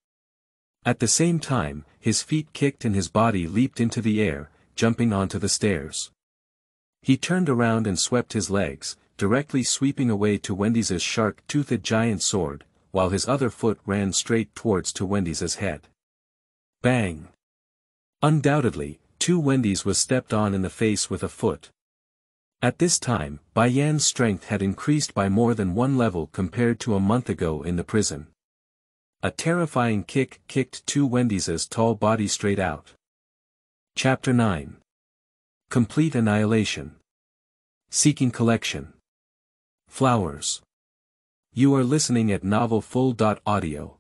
At the same time, his feet kicked and his body leaped into the air, jumping onto the stairs. He turned around and swept his legs, directly sweeping away Wendy's shark-toothed giant sword, while his other foot ran straight towards Wendy's head. Bang! Undoubtedly, Wendy's was stepped on in the face with a foot. At this time, Bai Yan's strength had increased by more than one level compared to a month ago in the prison. A terrifying kick kicked Wendy's tall body straight out. Chapter 9. Complete Annihilation. Seeking collection. Flowers. You are listening at novelfull.audio.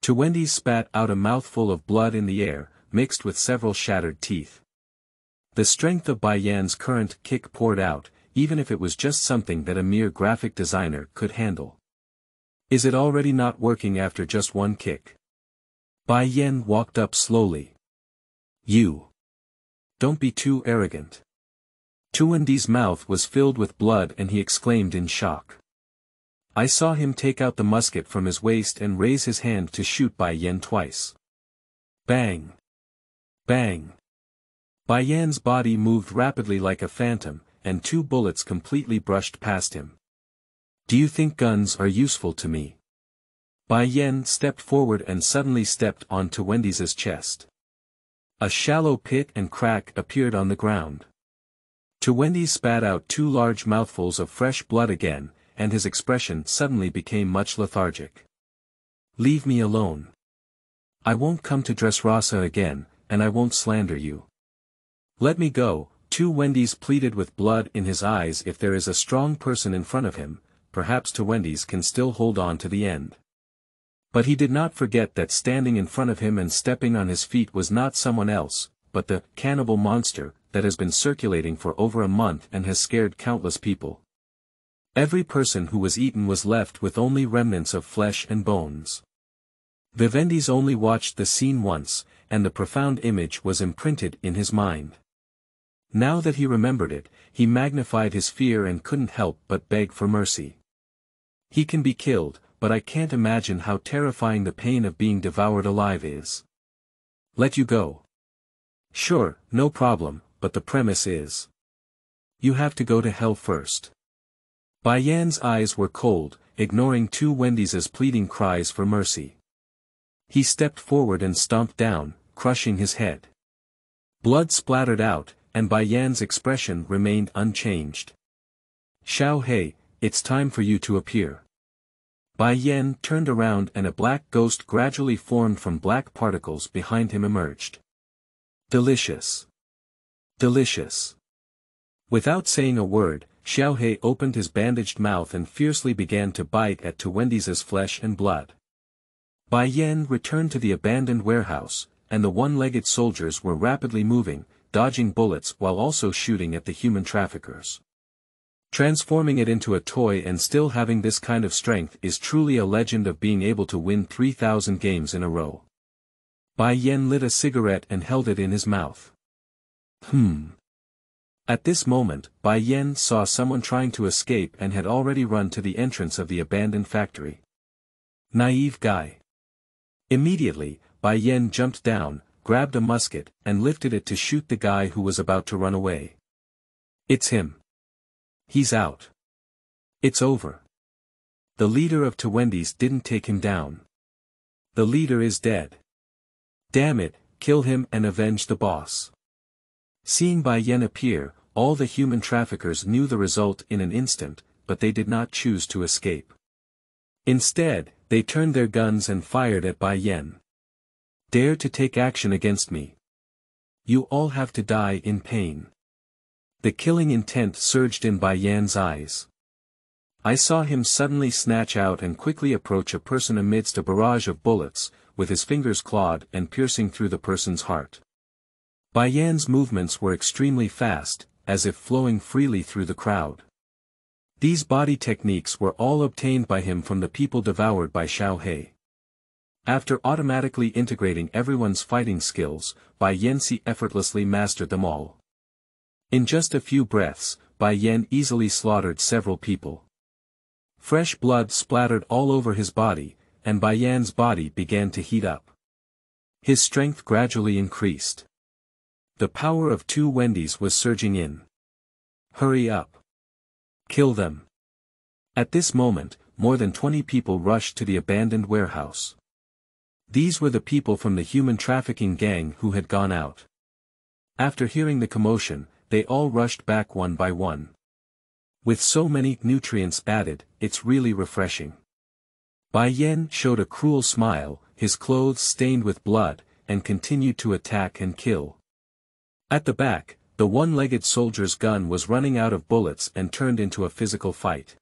Wendy's spat out a mouthful of blood in the air, mixed with several shattered teeth. The strength of Bai Yan's current kick poured out, even if it was just something that a mere graphic designer could handle. Is it already not working after just one kick? Bai Yan walked up slowly. You. Don't be too arrogant. Wendy's mouth was filled with blood and he exclaimed in shock. I saw him take out the musket from his waist and raise his hand to shoot Bai Yan twice. Bang! Bang! Bai Yan's body moved rapidly like a phantom, and 2 bullets completely brushed past him. Do you think guns are useful to me? Bai Yan stepped forward and suddenly stepped onto Wendy's chest. A shallow pit and crack appeared on the ground. Wendy spat out 2 large mouthfuls of fresh blood again, and his expression suddenly became much lethargic. Leave me alone. I won't come to Dressrosa again, and I won't slander you. Let me go. Wendy's pleaded with blood in his eyes. If there is a strong person in front of him, perhaps Wendy's can still hold on to the end. But he did not forget that standing in front of him and stepping on his feet was not someone else, but the cannibal monster that has been circulating for over a month and has scared countless people. Every person who was eaten was left with only remnants of flesh and bones. Vivendi's only watched the scene once, and the profound image was imprinted in his mind. Now that he remembered it, he magnified his fear and couldn't help but beg for mercy. He can be killed, but I can't imagine how terrifying the pain of being devoured alive is. Let you go. Sure, no problem, but the premise is. You have to go to hell first. Bai Yan's eyes were cold, ignoring Wendy's pleading cries for mercy. He stepped forward and stomped down, crushing his head. Blood splattered out, and Bai Yan's expression remained unchanged. Xiao He, it's time for you to appear. Bai Yan turned around and a black ghost gradually formed from black particles behind him emerged. Delicious. Delicious. Without saying a word, Xiao He opened his bandaged mouth and fiercely began to bite at Wendy's flesh and blood. Bai Yan returned to the abandoned warehouse, and the one-legged soldiers were rapidly moving, dodging bullets while also shooting at the human traffickers. Transforming it into a toy and still having this kind of strength is truly a legend of being able to win 3,000 games in a row. Bai Yan lit a cigarette and held it in his mouth. At this moment, Bai Yan saw someone trying to escape and had already run to the entrance of the abandoned factory. Naive guy. Immediately, Bai Yan jumped down, grabbed a musket, and lifted it to shoot the guy who was about to run away. It's him. He's out. It's over. The leader of Wendy's didn't take him down. The leader is dead. Damn it, kill him and avenge the boss. Seeing Bai Yan appear, all the human traffickers knew the result in an instant, but they did not choose to escape. Instead, they turned their guns and fired at Bai Yan. Dare to take action against me. You all have to die in pain. The killing intent surged in Bai Yan's eyes. I saw him suddenly snatch out and quickly approach a person amidst a barrage of bullets, with his fingers clawed and piercing through the person's heart. Bai Yan's movements were extremely fast, as if flowing freely through the crowd. These body techniques were all obtained by him from the people devoured by Xiao He. After automatically integrating everyone's fighting skills, Bai Yan effortlessly mastered them all. In just a few breaths, Bai Yan easily slaughtered several people. Fresh blood splattered all over his body, and Bai Yan's body began to heat up. His strength gradually increased. The power of Wendy's was surging in. Hurry up. Kill them. At this moment, more than 20 people rushed to the abandoned warehouse. These were the people from the human trafficking gang who had gone out. After hearing the commotion, they all rushed back one by one. With so many nutrients added, it's really refreshing. Bai Yan showed a cruel smile, his clothes stained with blood, and continued to attack and kill. At the back, The one-legged soldier's gun was running out of bullets and turned into a physical fight.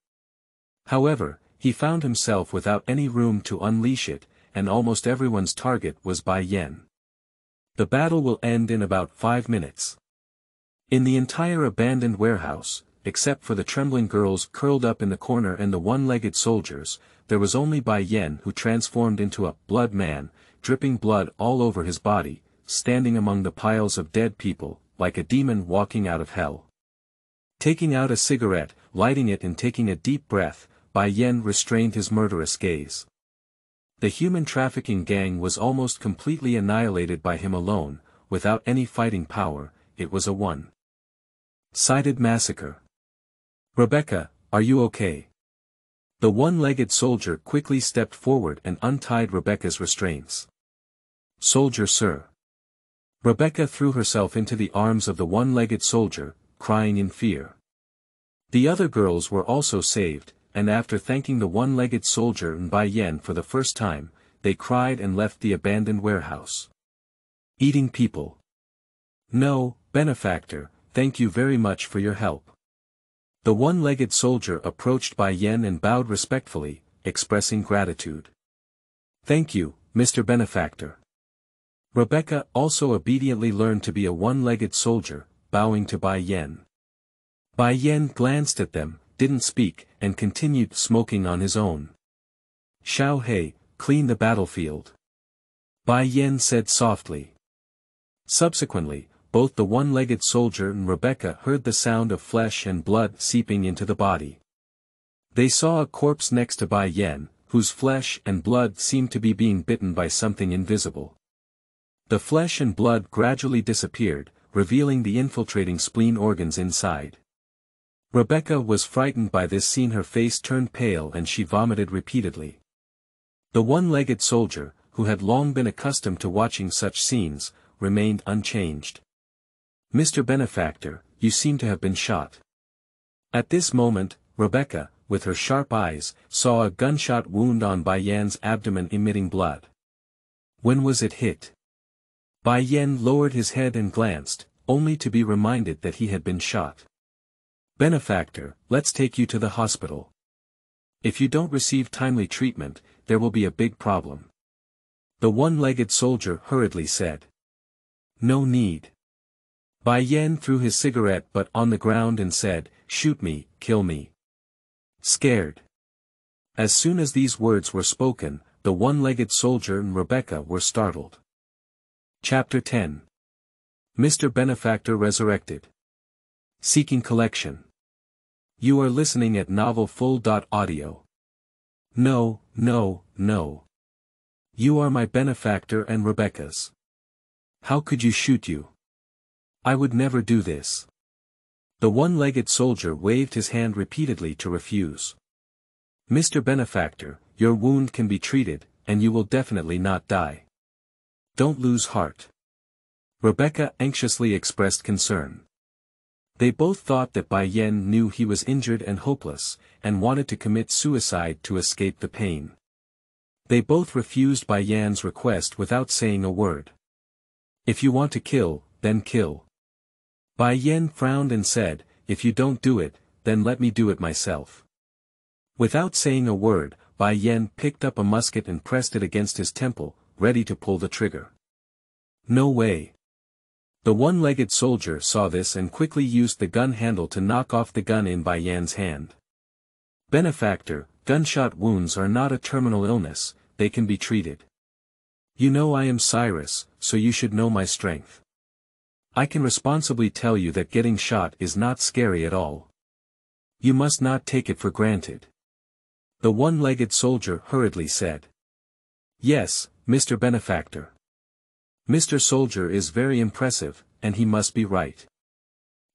However, he found himself without any room to unleash it, and almost everyone's target was Bai Yan. The battle will end in about 5 minutes. In the entire abandoned warehouse, except for the trembling girls curled up in the corner and the one-legged soldiers, there was only Bai Yan, who transformed into a blood man, dripping blood all over his body, standing among the piles of dead people, like a demon walking out of hell. Taking out a cigarette, lighting it and taking a deep breath, Bai Yan restrained his murderous gaze. The human trafficking gang was almost completely annihilated by him alone, without any fighting power. It was a one-sided massacre. "Rebecca, are you okay?" The one-legged soldier quickly stepped forward and untied Rebecca's restraints. "Soldier, sir." Rebecca threw herself into the arms of the one-legged soldier, crying in fear. The other girls were also saved, and after thanking the one-legged soldier and Bai Yan for the first time, they cried and left the abandoned warehouse. "Eating people." "No, Benefactor, thank you very much for your help." The one-legged soldier approached Bai Yan and bowed respectfully, expressing gratitude. "Thank you, Mr. Benefactor." Rebecca also obediently learned to be a one-legged soldier, bowing to Bai Yan. Bai Yan glanced at them, didn't speak, and continued smoking on his own. "Xiao He, clean the battlefield," Bai Yan said softly. Subsequently, both the one-legged soldier and Rebecca heard the sound of flesh and blood seeping into the body. They saw a corpse next to Bai Yan, whose flesh and blood seemed to be being bitten by something invisible. The flesh and blood gradually disappeared, revealing the infiltrating spleen organs inside. Rebecca was frightened by this scene. Her face turned pale and she vomited repeatedly. The one-legged soldier, who had long been accustomed to watching such scenes, remained unchanged. "Mr. Benefactor, you seem to have been shot." At this moment, Rebecca, with her sharp eyes, saw a gunshot wound on Bai Yan's abdomen emitting blood. "When was it hit?" Bai Yan lowered his head and glanced, only to be reminded that he had been shot. "Benefactor, let's take you to the hospital. If you don't receive timely treatment, there will be a big problem," the one-legged soldier hurriedly said. "No need." Bai Yan threw his cigarette butt on the ground and said, "Shoot me, kill me." Scared. As soon as these words were spoken, the one-legged soldier and Rebecca were startled. Chapter 10. Mr. Benefactor Resurrected. Seeking Collection. You are listening at novelfull.audio. No, no, no. You are my benefactor and Rebecca's. How could you shoot you? I would never do this. The one-legged soldier waved his hand repeatedly to refuse. Mr. Benefactor, your wound can be treated, and you will definitely not die. Don't lose heart. Rebecca anxiously expressed concern. They both thought that Bai Yan knew he was injured and hopeless, and wanted to commit suicide to escape the pain. They both refused Bai Yan's request without saying a word. If you want to kill, then kill. Bai Yan frowned and said, if you don't do it, then let me do it myself. Without saying a word, Bai Yan picked up a musket and pressed it against his temple, ready to pull the trigger. No way. The one-legged soldier saw this and quickly used the gun handle to knock off the gun in Bai Yan's hand. Benefactor, gunshot wounds are not a terminal illness, they can be treated. You know I am Cyrus, so you should know my strength. I can responsibly tell you that getting shot is not scary at all. You must not take it for granted. The one-legged soldier hurriedly said. Yes, Mr. Benefactor. Mr. Soldier is very impressive, and he must be right.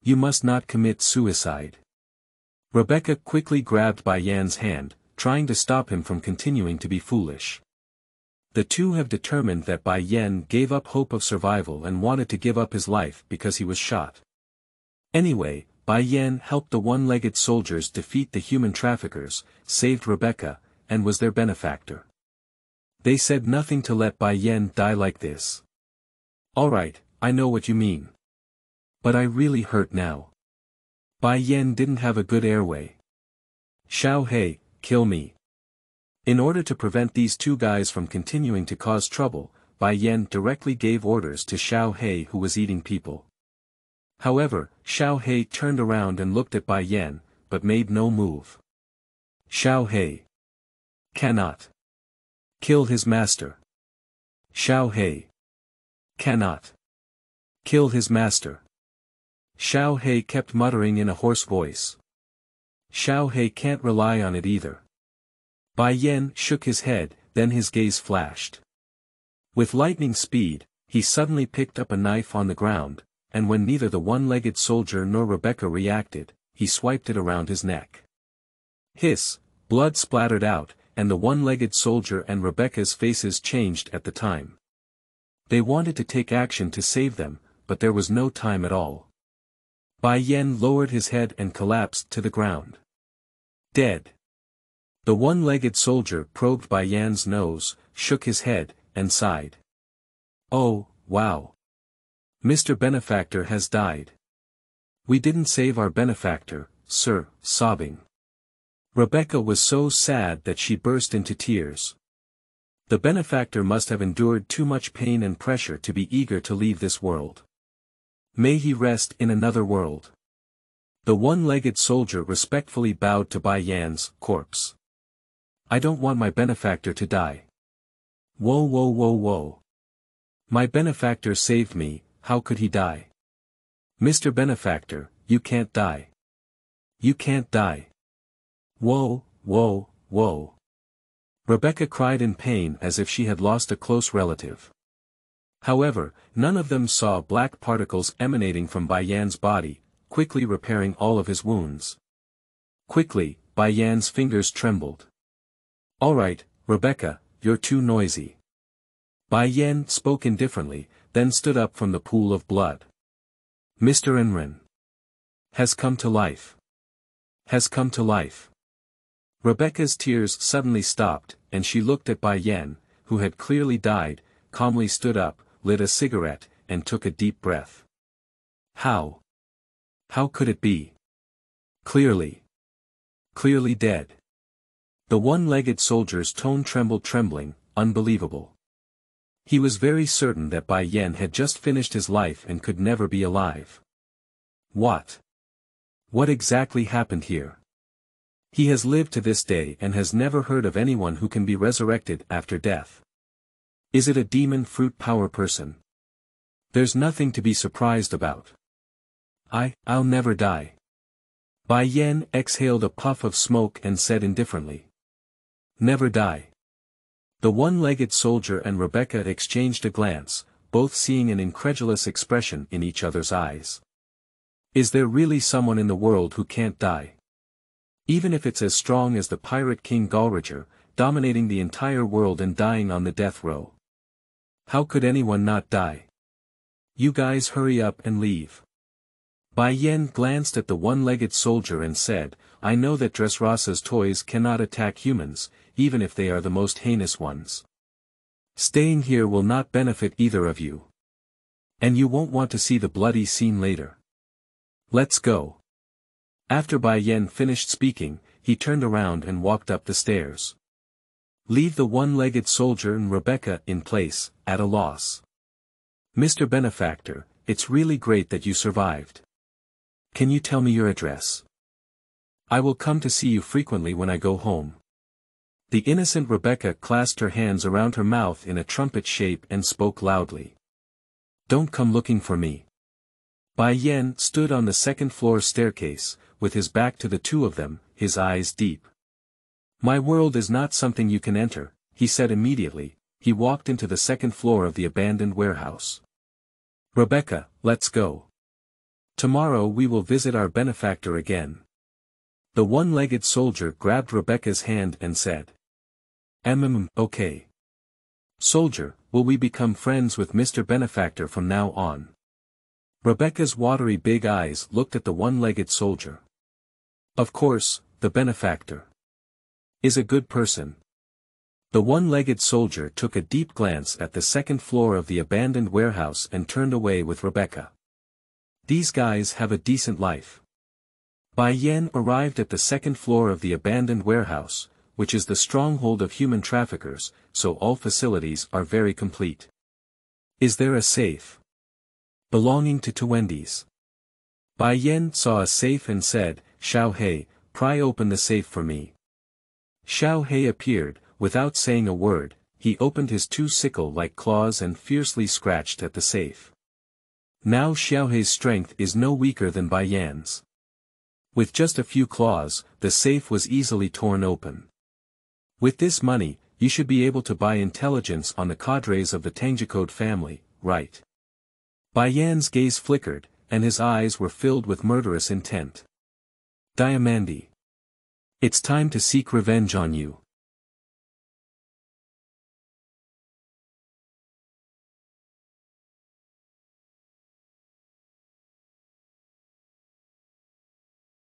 You must not commit suicide. Rebecca quickly grabbed Bai Yan's hand, trying to stop him from continuing to be foolish. The two have determined that Bai Yan gave up hope of survival and wanted to give up his life because he was shot. Anyway, Bai Yan helped the one-legged soldiers defeat the human traffickers, saved Rebecca, and was their benefactor. They said nothing to let Bai Yan die like this. Alright, I know what you mean. But I really hurt now. Bai Yan didn't have a good airway. Xiao He, kill me. In order to prevent these two guys from continuing to cause trouble, Bai Yan directly gave orders to Xiao He, who was eating people. However, Xiao He turned around and looked at Bai Yan, but made no move. Xiao He cannot kill his master. Xiao He cannot kill his master. Xiao He kept muttering in a hoarse voice. Xiao He can't rely on it either. Bai Yan shook his head, then his gaze flashed. With lightning speed, he suddenly picked up a knife on the ground, and when neither the one-legged soldier nor Rebecca reacted, he swiped it around his neck. Hiss, blood splattered out, and the one-legged soldier and Rebecca's faces changed at the time. They wanted to take action to save them, but there was no time at all. Bai Yan lowered his head and collapsed to the ground. Dead. The one-legged soldier probed Bai Yan's nose, shook his head, and sighed. Oh, wow. Mr. Benefactor has died. We didn't save our benefactor, sir, sobbing. Rebecca was so sad that she burst into tears. The benefactor must have endured too much pain and pressure to be eager to leave this world. May he rest in another world. The one-legged soldier respectfully bowed to Bai Yan's corpse. I don't want my benefactor to die. Whoa whoa whoa whoa. My benefactor saved me, how could he die? Mr. Benefactor, you can't die. You can't die. Whoa, whoa, whoa. Rebecca cried in pain as if she had lost a close relative. However, none of them saw black particles emanating from Bai Yan's body, quickly repairing all of his wounds. Quickly, Bai Yan's fingers trembled. All right, Rebecca, you're too noisy. Bai Yan spoke indifferently, then stood up from the pool of blood. Mr. Enrin has come to life. Has come to life. Rebecca's tears suddenly stopped, and she looked at Bai Yan, who had clearly died, calmly stood up, lit a cigarette, and took a deep breath. How? How could it be? Clearly. Clearly dead. The one-legged soldier's tone trembled, unbelievable. He was very certain that Bai Yan had just finished his life and could never be alive. What? What exactly happened here? He has lived to this day and has never heard of anyone who can be resurrected after death. Is it a demon fruit power person? There's nothing to be surprised about. I'll never die. Bai Yan exhaled a puff of smoke and said indifferently. Never die. The one-legged soldier and Rebecca exchanged a glance, both seeing an incredulous expression in each other's eyes. Is there really someone in the world who can't die? Even if it's as strong as the pirate king Galrager, dominating the entire world and dying on the death row. How could anyone not die? You guys hurry up and leave. Bai Yan glanced at the one-legged soldier and said, I know that Dressrosa's toys cannot attack humans, even if they are the most heinous ones. Staying here will not benefit either of you. And you won't want to see the bloody scene later. Let's go. After Bai Yan finished speaking, he turned around and walked up the stairs. Leave the one-legged soldier and Rebecca in place, at a loss. Mr. Benefactor, it's really great that you survived. Can you tell me your address? I will come to see you frequently when I go home. The innocent Rebecca clasped her hands around her mouth in a trumpet shape and spoke loudly. Don't come looking for me. Bai Yan stood on the second-floor staircase, with his back to the two of them, his eyes deep. My world is not something you can enter, he said immediately. He walked into the second floor of the abandoned warehouse. Rebecca, let's go. Tomorrow we will visit our benefactor again. The one-legged soldier grabbed Rebecca's hand and said. Okay. Soldier, will we become friends with Mr. Benefactor from now on? Rebecca's watery big eyes looked at the one-legged soldier. Of course, the benefactor is a good person. The one-legged soldier took a deep glance at the second floor of the abandoned warehouse and turned away with Rebecca. These guys have a decent life. Bai Yan arrived at the second floor of the abandoned warehouse, which is the stronghold of human traffickers, so all facilities are very complete. Is there a safe? Belonging to Wendy's. Bai Yan saw a safe and said, Xiao He, pry open the safe for me. Xiao He appeared, without saying a word, he opened his two sickle-like claws and fiercely scratched at the safe. Now Xiao He's strength is no weaker than Bai Yan's. With just a few claws, the safe was easily torn open. With this money, you should be able to buy intelligence on the cadres of the Tangjicode family, right? Bai Yan's gaze flickered, and his eyes were filled with murderous intent. Diamandi. It's time to seek revenge on you.